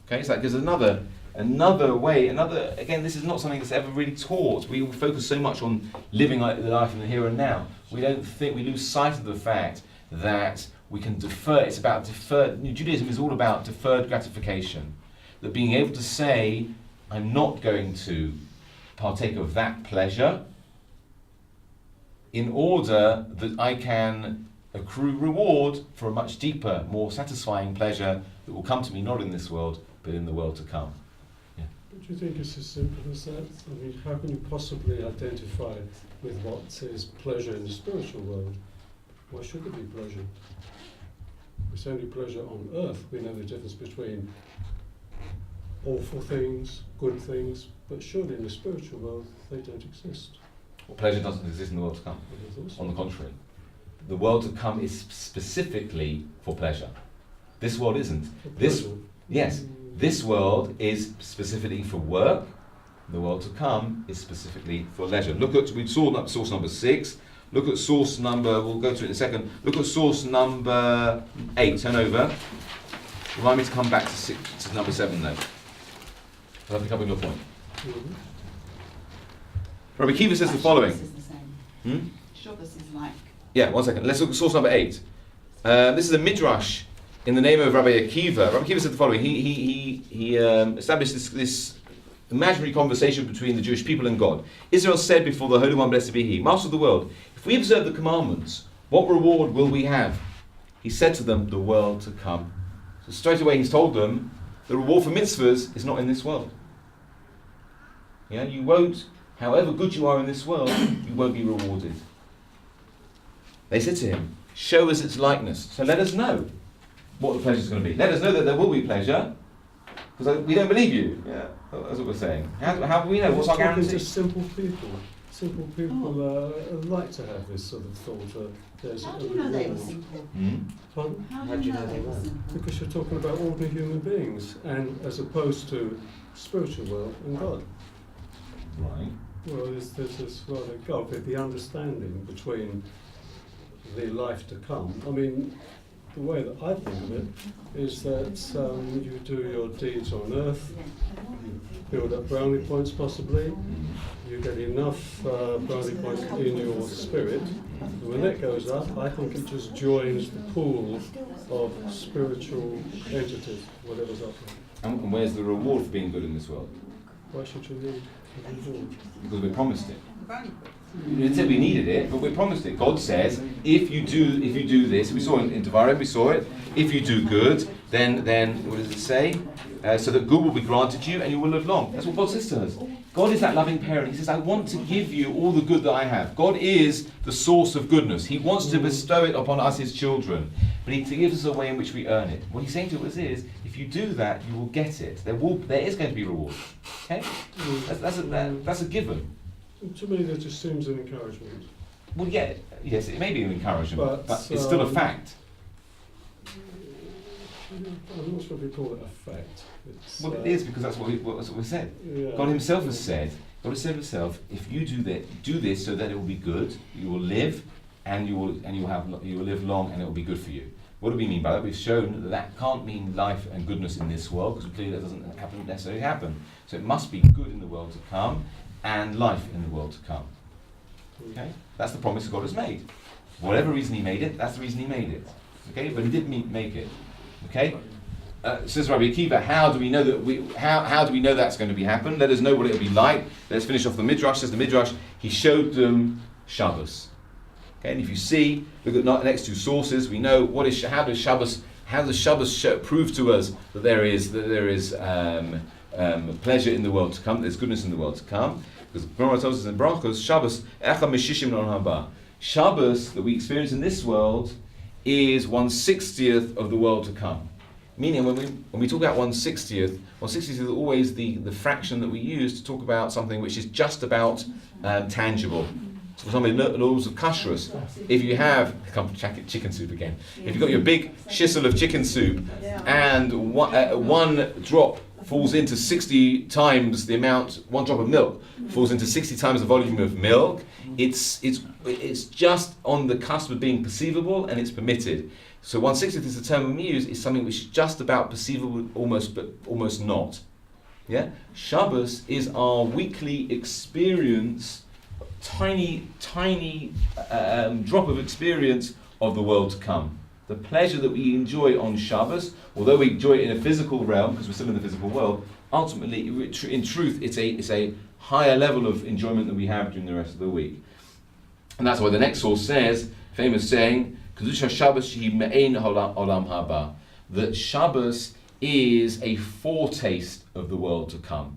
Okay, so that gives another way, again, this is not something that's ever really taught. We focus so much on living the life in the here and now. We lose sight of the fact that we can defer. It's about deferred. Judaism is all about deferred gratification. That being able to say, I'm not going to partake of that pleasure in order that I can accrue reward for a much deeper, more satisfying pleasure that will come to me not in this world, but in the world to come. Yeah. Do you think it's as simple as that? I mean, how can you possibly identify with what is pleasure in the spiritual world? Why should there be pleasure? It's only pleasure on earth. We know the difference between awful things, good things, but surely in the spiritual world they don't exist. Well, pleasure doesn't exist in the world to come. On the contrary. The world to come is specifically for pleasure. This world isn't. This world is specifically for work. The world to come is specifically for leisure. We saw source number 6. Look at source number, we'll go to it in a second. Look at source number 8. Turn over. Remind me to come back to number 7 though. I'll pick up on your point. Mm-hmm. Rabbi Akiva says the following. Shabbos is the same. Shabbos is like... Yeah, 1 second. Let's look at source number 8. This is a midrash in the name of Rabbi Akiva. Rabbi Akiva said the following. He established this imaginary conversation between the Jewish people and God. Israel said before the Holy One, blessed be He, Master of the world, if we observe the commandments, what reward will we have? He said to them, the world to come. So straight away he's told them, the reward for mitzvahs is not in this world. Yeah, you won't, however good you are in this world, you won't be rewarded. They said to him, show us its likeness. So let us know what the pleasure is going to be. Let us know that there will be pleasure, because we don't believe you. Yeah, that's what we're saying. How do we know? What's our guarantee? Just simple people. Simple people like to have this sort of thought. There's How do you know they were simple? Pardon? How do you know they were simple? Because you're talking about ordinary human beings, and as opposed to spiritual world and God. Right. Well, there's this rather gulf with the understanding between the life to come. I mean, the way that I think of it is that you do your deeds on earth, you build up brownie points possibly, you get enough brownie points in your spirit, and when that goes up, I think it just joins the pool of spiritual entities, whatever's up there. And where's the reward for being good in this world? Why should you need a reward? Because we're promised it. We didn't say we needed it, but we're promised it. God says, if you do this, we saw in Devarim, we saw it. If you do good, then what does it say? So that good will be granted you, and you will live long. That's what God says to us. God is that loving parent. He says, I want to give you all the good that I have. God is the source of goodness. He wants to bestow it upon us, His children, but He gives us a way in which we earn it. What He's saying to us is, if you do that, you will get it. There is going to be reward. Okay, that's a given. To me, that just seems an encouragement. Well, yeah, yes, it may be an encouragement, but it's still a fact. I'm not sure if we call it a fact. Well, it is, because that's what we said. Yeah. God Himself has said. God has said Himself, if you do this so that it will be good, you will live, and you will live long, and it will be good for you. What do we mean by that? We've shown that can't mean life and goodness in this world, because clearly that doesn't necessarily happen. So it must be good in the world to come, and life in the world to come. Okay, that's the promise God has made. For whatever reason He made it, that's the reason He made it. Okay, but He did make it. Okay. Says Rabbi Akiva, how do we know that how do we know that's going to be happen? Let us know what it will be like. Let's finish off the midrash. Says the midrash, He showed them Shabbos. Okay, and if you see, look at the next two sources. We know how does Shabbos prove to us that there is pleasure in the world to come. There's goodness in the world to come. Because the Gemara tells us in Brachos, Shabbos echa meshishim non haba. Shabbos that we experience in this world is 1/60th of the world to come. Meaning, when we talk about 1/60th is always the fraction that we use to talk about something which is just about tangible. So for example, in the laws of kashrus, if you have chicken soup again, if you've got your big shissel of chicken soup and one drop falls into 60 times the amount, one drop of milk falls into 60 times the volume of milk, it's just on the cusp of being perceivable and it's permitted. So 1/60th is the term we use, is something which is just about perceivable, but almost not. Yeah? Shabbos is our weekly experience, tiny drop of experience of the world to come. The pleasure that we enjoy on Shabbos, although we enjoy it in a physical realm, because we're still in the physical world, ultimately, in truth, it's a higher level of enjoyment than we have during the rest of the week. And that's why the next source says, famous saying, that Shabbos is a foretaste of the world to come.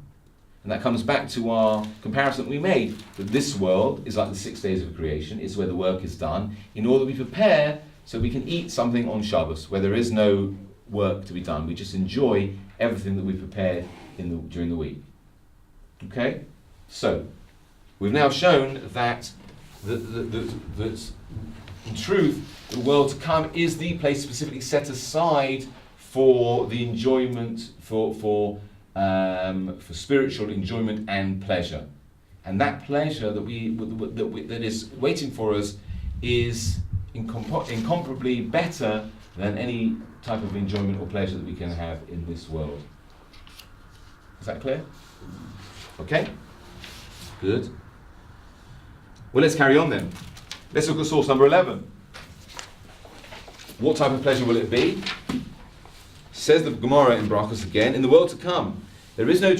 And that comes back to our comparison that we made, that this world is like the 6 days of creation, it's where the work is done, in order we prepare so we can eat something on Shabbos, where there is no work to be done. We just enjoy everything that we prepared during the week. Okay? So, we've now shown that in truth, the world to come is the place specifically set aside for the enjoyment, for spiritual enjoyment and pleasure, and that pleasure that is waiting for us is incomparably better than any type of enjoyment or pleasure that we can have in this world. Is that clear? Okay. Good. Well, let's carry on then. Let's look at source number 11. What type of pleasure will it be? Says the Gemara in Brachos again, in the world to come, there is no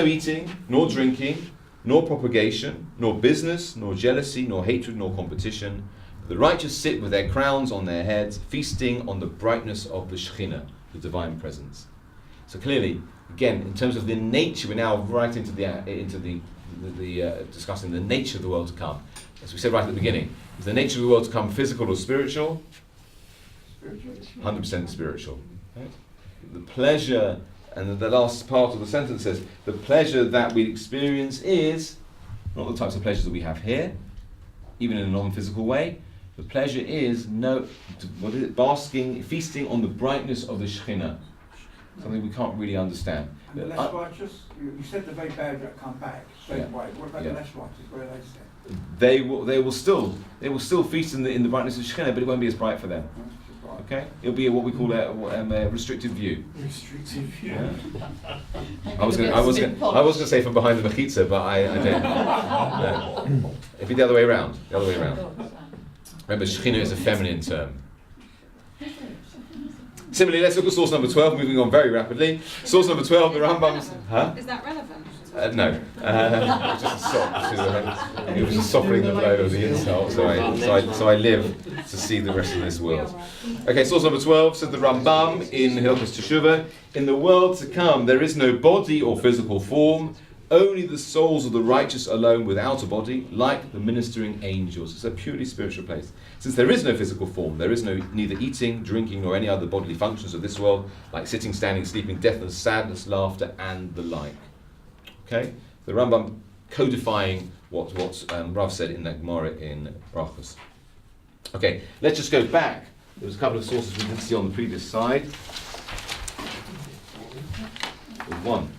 eating, nor drinking, nor propagation, nor business, nor jealousy, nor hatred, nor competition. The righteous sit with their crowns on their heads, feasting on the brightness of the Shekhinah, the divine presence. So clearly, again, in terms of the nature, we're now right into the discussing the nature of the world to come. As we said right at the beginning, is the nature of the world to come physical or spiritual? 100% spiritual. Right? The pleasure, and the last part of the sentence says, the pleasure that we experience is not the types of pleasures that we have here, even in a non-physical way. The pleasure is feasting on the brightness of the Shekhinah. Something we can't really understand. And the less righteous, you said the very bad that come back straight away. What about the less righteous? Where are they set? They will still feast in the brightness of Shekhinah, but it won't be as bright for them. Okay, it'll be what we call a restricted view. Restricted view. Yeah. I was going to say from behind the mechitza, but I don't. It'd be the other way around. Remember, Shekhinah is a feminine term. Similarly, let's look at source number 12, moving on very rapidly. Source number 12, the Rambam's... Huh? Is that relevant? No. It was just softening the blow of the insult, so I live to see the rest of this world. Okay, source number 12 says the Rambam in Hilchos Teshuvah, in the world to come there is no body or physical form, only the souls of the righteous alone without a body, like the ministering angels. It's a purely spiritual place. Since there is no physical form, there is neither eating, drinking, nor any other bodily functions of this world, like sitting, standing, sleeping, death and sadness, laughter, and the like. Okay? The Rambam codifying what Rav said in that Gemara in Brachos. Okay, let's just go back. There was a couple of sources we didn't see on the previous slide. There's one.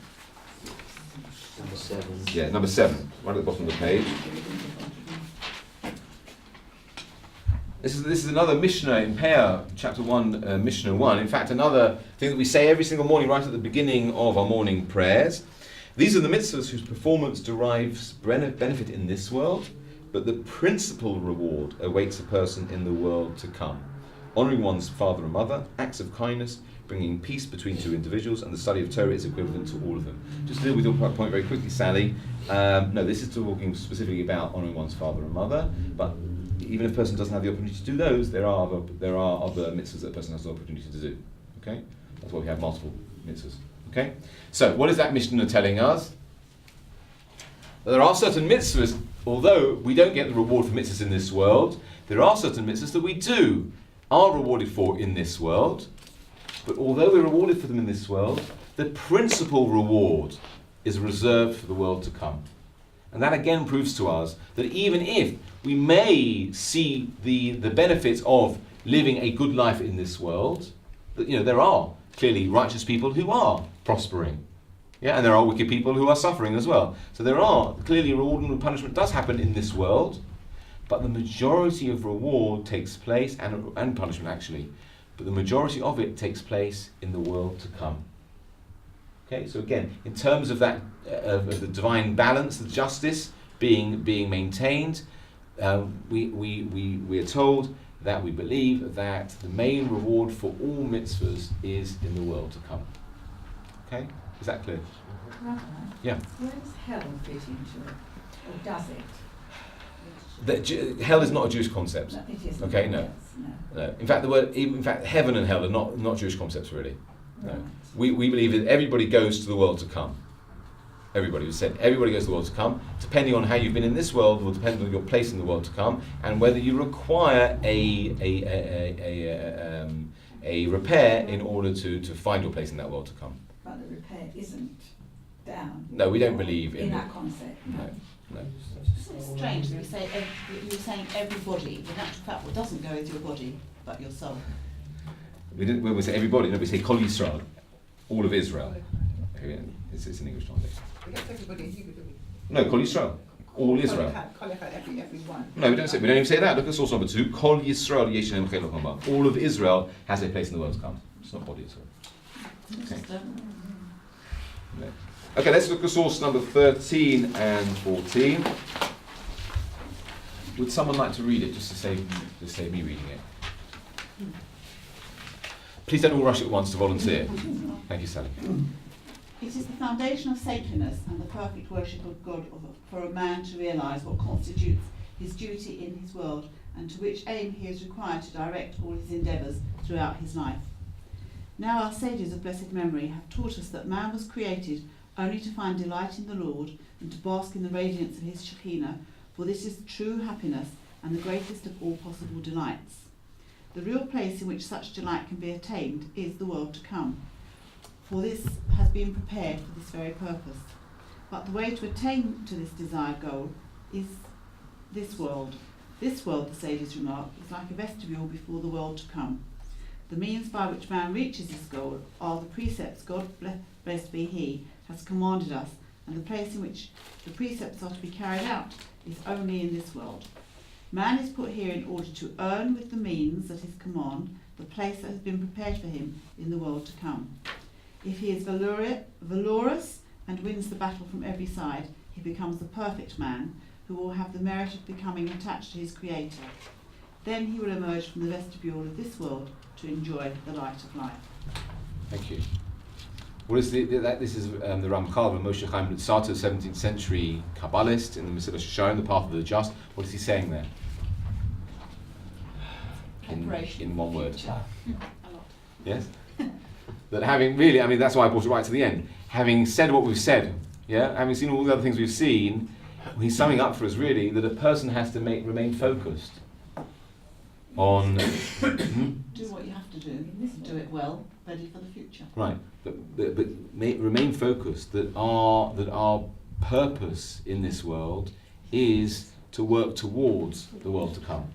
Number 7. Yeah, number 7, right at the bottom of the page. This is another Mishnah in Peah, chapter 1, Mishnah 1. In fact, another thing that we say every single morning right at the beginning of our morning prayers. These are the mitzvahs whose performance derives benefit in this world, but the principal reward awaits a person in the world to come. honouring one's father and mother, acts of kindness, bringing peace between two individuals, and the study of Torah is equivalent to all of them. Just to deal with your point very quickly, Sally. No, this is talking specifically about honouring one's father and mother, but even if a person doesn't have the opportunity to do those, there are other mitzvahs that a person has the opportunity to do. Okay? That's why we have multiple mitzvahs. Okay? So, what is that Mishnah telling us? There are certain mitzvahs, although we don't get the reward for mitzvahs in this world, there are certain mitzvahs that we are rewarded for in this world. But although we're rewarded for them in this world, the principal reward is reserved for the world to come. And that again proves to us that even if we may see the benefits of living a good life in this world, that there are clearly righteous people who are prospering. Yeah, and there are wicked people who are suffering as well. So there are clearly reward and punishment does happen in this world, but the majority of reward takes place, and punishment actually, but the majority of it takes place in the world to come. Okay, so again, in terms of that, of the divine balance, the justice being maintained, we are told that we believe that the main reward for all mitzvahs is in the world to come. Okay, is that clear? Rabbi, Yeah. where does hell fit into it? Or does it? Hell is not a Jewish concept. No, it isn't. Okay, no. Yes, no. No. In fact, heaven and hell are not Jewish concepts really. No. Right. We believe that everybody goes to the world to come. Everybody was said. Everybody goes to the world to come. Depending on how you've been in this world will depend on your place in the world to come, and whether you require a repair in order to find your place in that world to come. But the repair isn't down. No, we don't believe in that concept. No. It's strange that you're saying everybody. In actual fact, what doesn't go into your body but your soul. When we say everybody, no, we say Kol Yisrael, all of Israel. It's an English translation. No, Kol Yisrael, all Israel. Everyone. No, we don't even say that. Look at source number 2. Kol Yisrael Yeshem Chelok Haba. All of Israel has a place in the world to come. It's not body Israel. Okay. No. Okay, let's look at source number 13 and 14. Would someone like to read it, just to save me reading it? Please don't all rush at once to volunteer. Thank you, Sally. It is the foundation of saintliness and the perfect worship of God for a man to realise what constitutes his duty in his world, and to which aim he is required to direct all his endeavours throughout his life. Now our sages of blessed memory have taught us that man was created only to find delight in the Lord and to bask in the radiance of his Shekinah, for this is true happiness and the greatest of all possible delights. The real place in which such delight can be attained is the world to come, for this has been prepared for this very purpose. But the way to attain to this desired goal is this world. This world, the sages remark, is like a vestibule before the world to come. The means by which man reaches this goal are the precepts God, blessed be He, has commanded us, and the place in which the precepts are to be carried out is only in this world. Man is put here in order to earn with the means at his command the place that has been prepared for him in the world to come. If he is valorous and wins the battle from every side, he becomes the perfect man who will have the merit of becoming attached to his Creator. Then he will emerge from the vestibule of this world to enjoy the light of life. Thank you. What is this is the Ramchal, the Moshe Chaim Luzzatto, 17th century Kabbalist in the Mesilas Yesharim, the Path of the Just. What is he saying there? In one word. Yes? That having really, I mean, that's why I brought it right to the end. Having said what we've said, yeah, having seen all the other things we've seen, he's summing up for us really that a person has to remain focused on do what you have to do it well, ready for the future. Right, but remain focused that our purpose in this world is to work towards the world to come.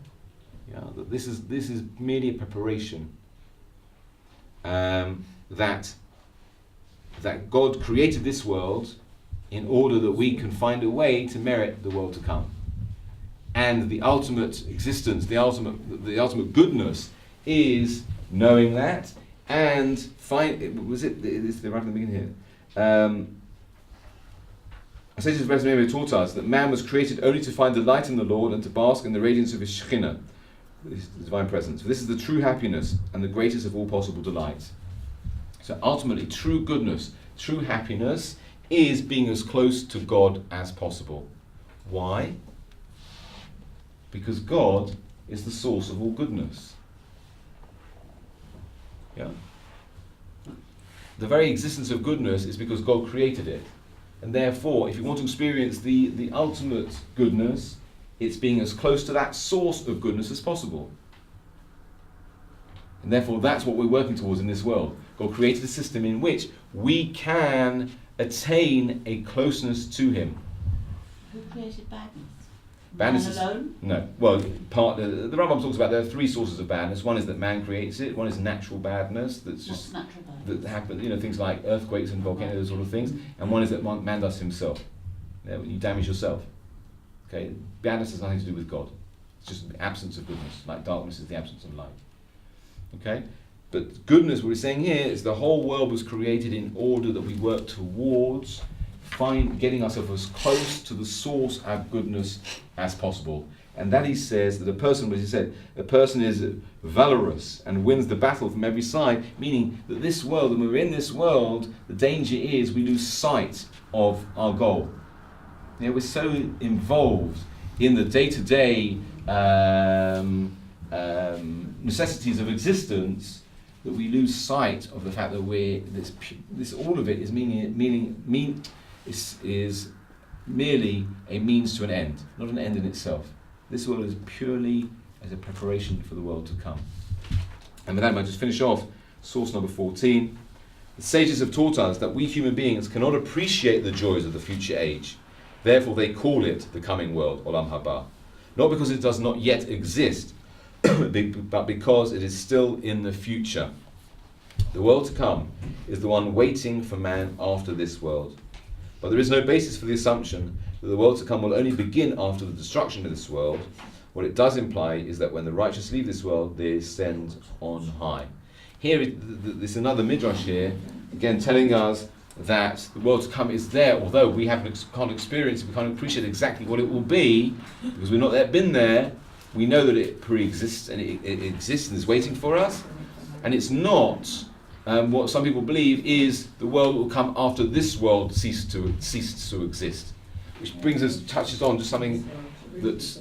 Yeah, that this is merely a preparation. That God created this world in order that we can find a way to merit the world to come. And the ultimate existence, the ultimate goodness is knowing that and this is right at the beginning here. Sages of Blessed taught us that man was created only to find delight in the Lord and to bask in the radiance of his Shekhinah. This is the divine presence. For this is the true happiness and the greatest of all possible delights. So ultimately, true goodness, true happiness is being as close to God as possible. Why? Because God is the source of all goodness. Yeah? The very existence of goodness is because God created it. And therefore, if you want to experience the ultimate goodness, it's being as close to that source of goodness as possible. And therefore, that's what we're working towards in this world. God created a system in which we can attain a closeness to Him. Who created badness? Badness Man is, alone? no. Well, the Rambam talks about there are three sources of badness. One is that man creates it. One is natural badness. That's just What's natural badness? that happen. Things like earthquakes and volcanoes, those sort of things. And one is that man does himself. You damage yourself. Okay, badness has nothing to do with God. It's just the absence of goodness. Like darkness is the absence of light. Okay, but goodness, what we're saying here, is the whole world was created in order that we work towards getting ourselves as close to the source of goodness as possible. And that he says that a person is valorous and wins the battle from every side, meaning that this world, and when we're in this world, the danger is we lose sight of our goal. We're so involved in the day-to-day necessities of existence that we lose sight of the fact that this all of it is is merely a means to an end, not an end in itself. This world is purely as a preparation for the world to come. And with that, I might just finish off source number 14. The sages have taught us that we human beings cannot appreciate the joys of the future age. Therefore, they call it the coming world, Olam Haba. Not because it does not yet exist, but because it is still in the future. The world to come is the one waiting for man after this world. But there is no basis for the assumption that the world to come will only begin after the destruction of this world. What it does imply is that when the righteous leave this world, they ascend on high. Here, there's another midrash here, again telling us that the world to come is there, although we can't experience it, we can't appreciate exactly what it will be, because we've not yet been there. We know that it pre-exists and it exists and is waiting for us. And it's not what some people believe is the world will come after this world ceased to exist. Which touches on to something that's...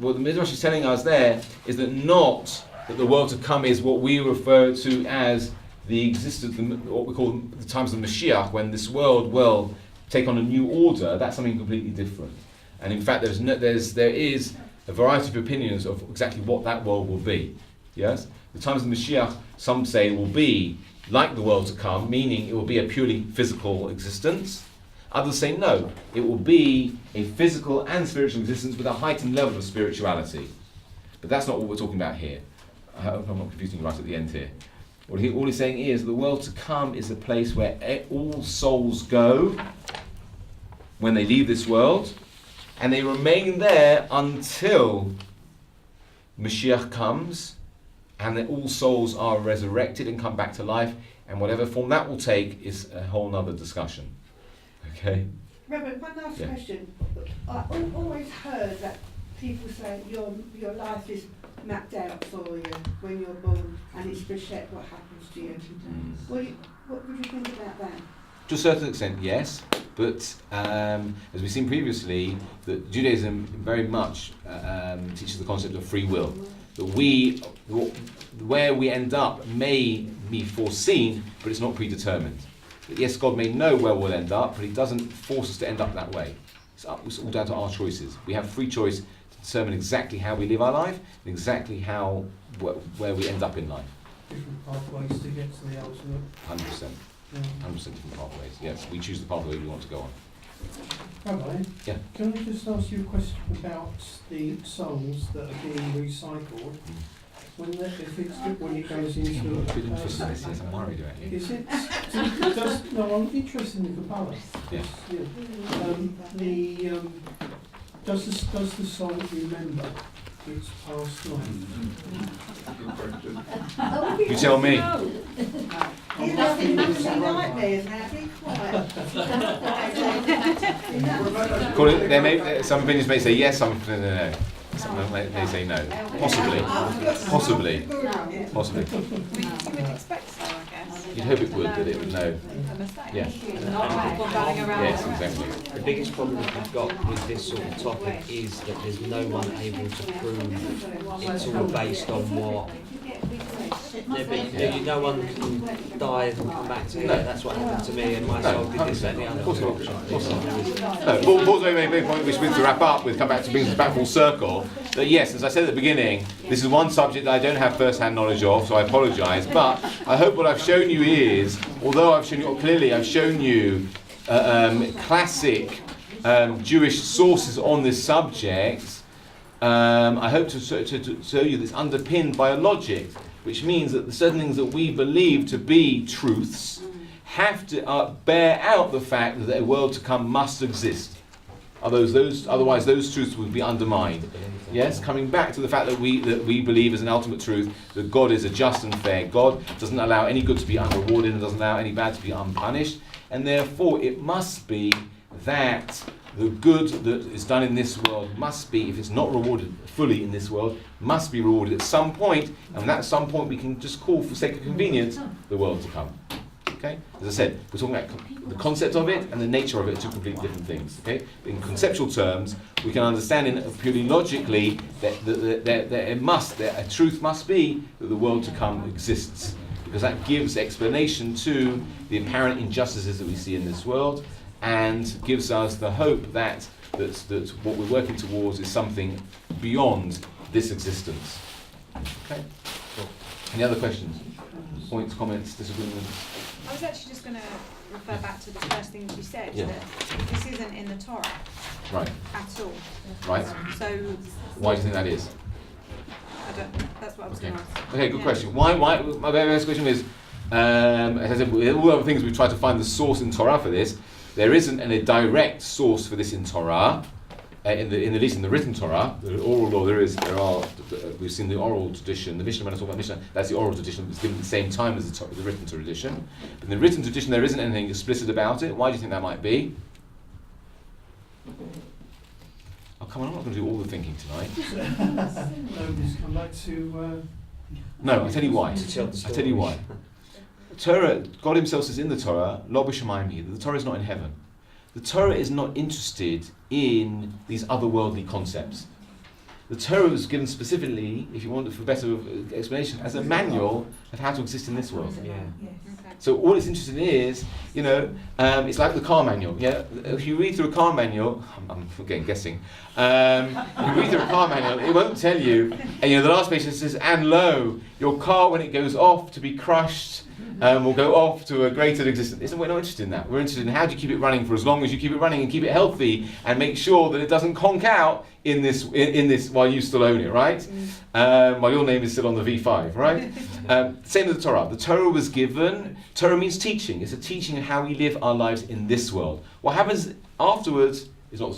what the Midrash is telling us there is that not that the world to come is what we refer to as the existence, what we call the times of Mashiach, when this world will take on a new order. That's something completely different. And in fact, there is a variety of opinions of exactly what that world will be. Yes, the times of Mashiach, some say will be like the world to come, meaning it will be a purely physical existence. Others say no, it will be a physical and spiritual existence with a heightened level of spirituality. But that's not what we're talking about here. I hope I'm not confusing you right at the end here. All he's saying is the world to come is a place where all souls go when they leave this world, and they remain there until Mashiach comes, and that all souls are resurrected and come back to life, and whatever form that will take is a whole other discussion. Okay? Reverend, one last question. I always heard that people say your life is mapped out for you when you're born, and it's Beshet what happens to you. What would you think about that? To a certain extent, yes. But as we've seen previously, that Judaism very much teaches the concept of free will. That where we end up may be foreseen, but it's not predetermined. That yes, God may know where we'll end up, but He doesn't force us to end up that way. It's all down to our choices. We have free choice to determine exactly how we live our life and exactly where we end up in life. Different pathways to get to the ultimate. 100%. 100% different pathways. Yes, we choose the pathway we want to go on. Rabbi, yeah. Can I just ask you a question about the souls that are being recycled? When it goes into I'm worried about you. Is it? No, I'm interested in the Kabbalah. Yeah. Does the soul remember it's past life? You tell me. He's nothing nightmares now, be quiet. Some opinions may say yes, some no. Some may say no. Possibly. Possibly. Possibly. You would expect so, I guess. You'd hope it would, but it would no. A mistake. Yeah. Not people running around. Yes, exactly. The biggest problem that we've got with this sort of topic is that there's no one able to prove it's all based on what. No one can die and come back to it. No. That's what happened to me and my soul did this, that, and the other. Of course not. No, Paul's very big point, which means to wrap up with, come back to bring us back full circle. That yes, as I said at the beginning, this is one subject that I don't have first-hand knowledge of, so I apologise. But I hope what I've shown you is, although I've shown you clearly, I've shown you classic Jewish sources on this subject. I hope to show you that it's underpinned by a logic, which means that the certain things that we believe to be truths have to bear out the fact that a world to come must exist. Otherwise, those truths would be undermined. Yes, coming back to the fact that we believe as an ultimate truth that God is a just and fair God, doesn't allow any good to be unrewarded and doesn't allow any bad to be unpunished, and therefore it must be that the good that is done in this world must be, if it's not rewarded fully in this world, must be rewarded at some point, and at some point we can just call, for sake of convenience, the world to come. Okay? As I said, we're talking about the concept of it and the nature of it are two completely different things. Okay? In conceptual terms, we can understand purely logically that a truth must be that the world to come exists, because that gives explanation to the apparent injustices that we see in this world, and gives us the hope that what we're working towards is something beyond this existence. Okay? Any other questions? Points, comments, disagreements? I was actually just going to refer back to the first things you said, Yeah. that this isn't in the Torah Right. at all. Right. So Why do you think that is? I don't. That's what I was Okay. going to ask. Okay, good question. Why? My very first question is, as I said, with all the other things we try to find the source in Torah for this. There isn't a direct source for this in Torah, at least in the written Torah. The oral law we've seen the oral tradition. The Mishnah, when I talk about Mishnah, that's the oral tradition. It's given at the same time as the written tradition. But in the written tradition, there isn't anything explicit about it. Why do you think that might be? Oh, come on! I'm not going to do all the thinking tonight. Nobody's come back to. No, I tell you why. I tell you why. Torah, God Himself says in the Torah, "Lo b'shamayim," the Torah is not in heaven. The Torah is not interested in these otherworldly concepts. The Torah was given specifically, if you want for better explanation, as a manual of how to exist in this world. Yeah. So all it's interested in is, it's like the car manual. Yeah, if you read through a car manual, I'm again guessing. If you read through a car manual, it won't tell you. And the last page says, "And lo, your car when it goes off to be crushed." Will go off to a greater existence. We're not interested in that. We're interested in how do you keep it running for as long as you keep it running and keep it healthy and make sure that it doesn't conk out in this while you still own it, right? While your name is still on the V5, right? Same with the Torah. The Torah was given. Torah means teaching. It's a teaching of how we live our lives in this world. What happens afterwards is not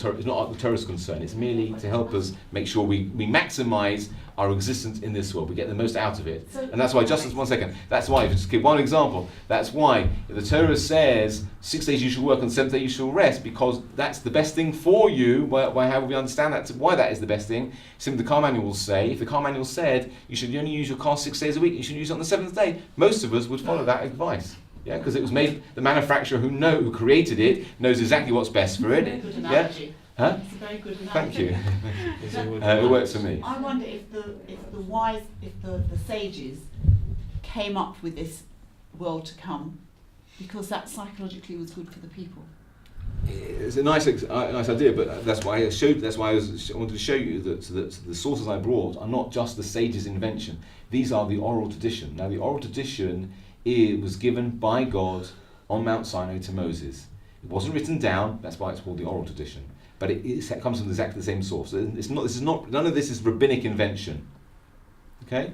the Torah's concern. It's merely to help us make sure we maximise our existence in this world. We get the most out of it. And that's why, just as 1 second, that's why, if you just give one example, that's why the Torah says 6 days you shall work and 7th day you shall rest, because that's the best thing for you. Why how we understand that, why that is the best thing. Simply the car manual will say, if the car manual said you should only use your car 6 days a week, you should use it on the 7th day, most of us would follow that advice. Yeah, because it was made, the manufacturer who created it knows exactly what's best for it. Yeah? Huh? It's a very good analogy. Thank you. It works for me. I wonder if the sages came up with this world to come because that psychologically was good for the people. It's a nice idea, but that's why I wanted to show you that the sources I brought are not just the sages' invention. These are the oral tradition. Now, the oral tradition was given by God on Mount Sinai to Moses. It wasn't written down. That's why it's called the oral tradition. But it comes from exactly the same source. None of this is rabbinic invention. Okay?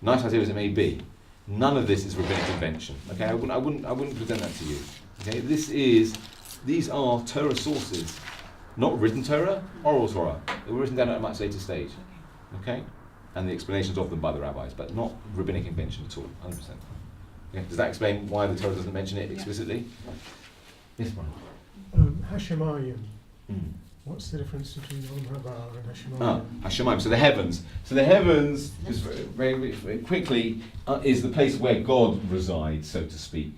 Nice idea as it may be, none of this is rabbinic invention. Okay? I wouldn't present that to you. Okay? These are Torah sources, not written Torah, oral Torah. They were written down at a much later stage. Okay? And the explanations of them by the rabbis, but not rabbinic invention at all, 100%. Okay? Does that explain why the Torah doesn't mention it explicitly? Yes, Brian. Hashemayim. What's the difference between Om Haba and Hashemayim? Hashemayim. So the heavens. So the heavens, just very quickly, is the place where God resides, so to speak.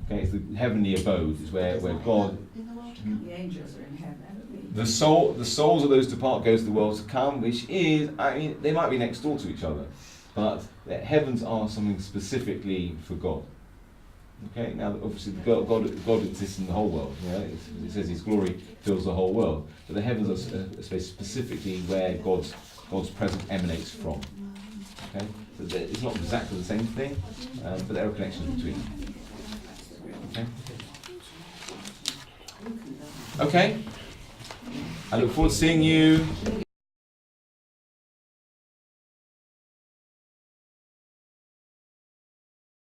Okay, it's the heavenly abode, is where God. The angels are in heaven, haven't we? The souls of those to depart goes to the world to come, which is, I mean, they might be next door to each other, but the heavens are something specifically for God. Okay, now obviously God exists in the whole world. You know, it says His glory fills the whole world, but the heavens are a space specifically where God's presence emanates from. Okay, so it's not exactly the same thing, but there are connections between them. Okay. Okay. I look forward to seeing you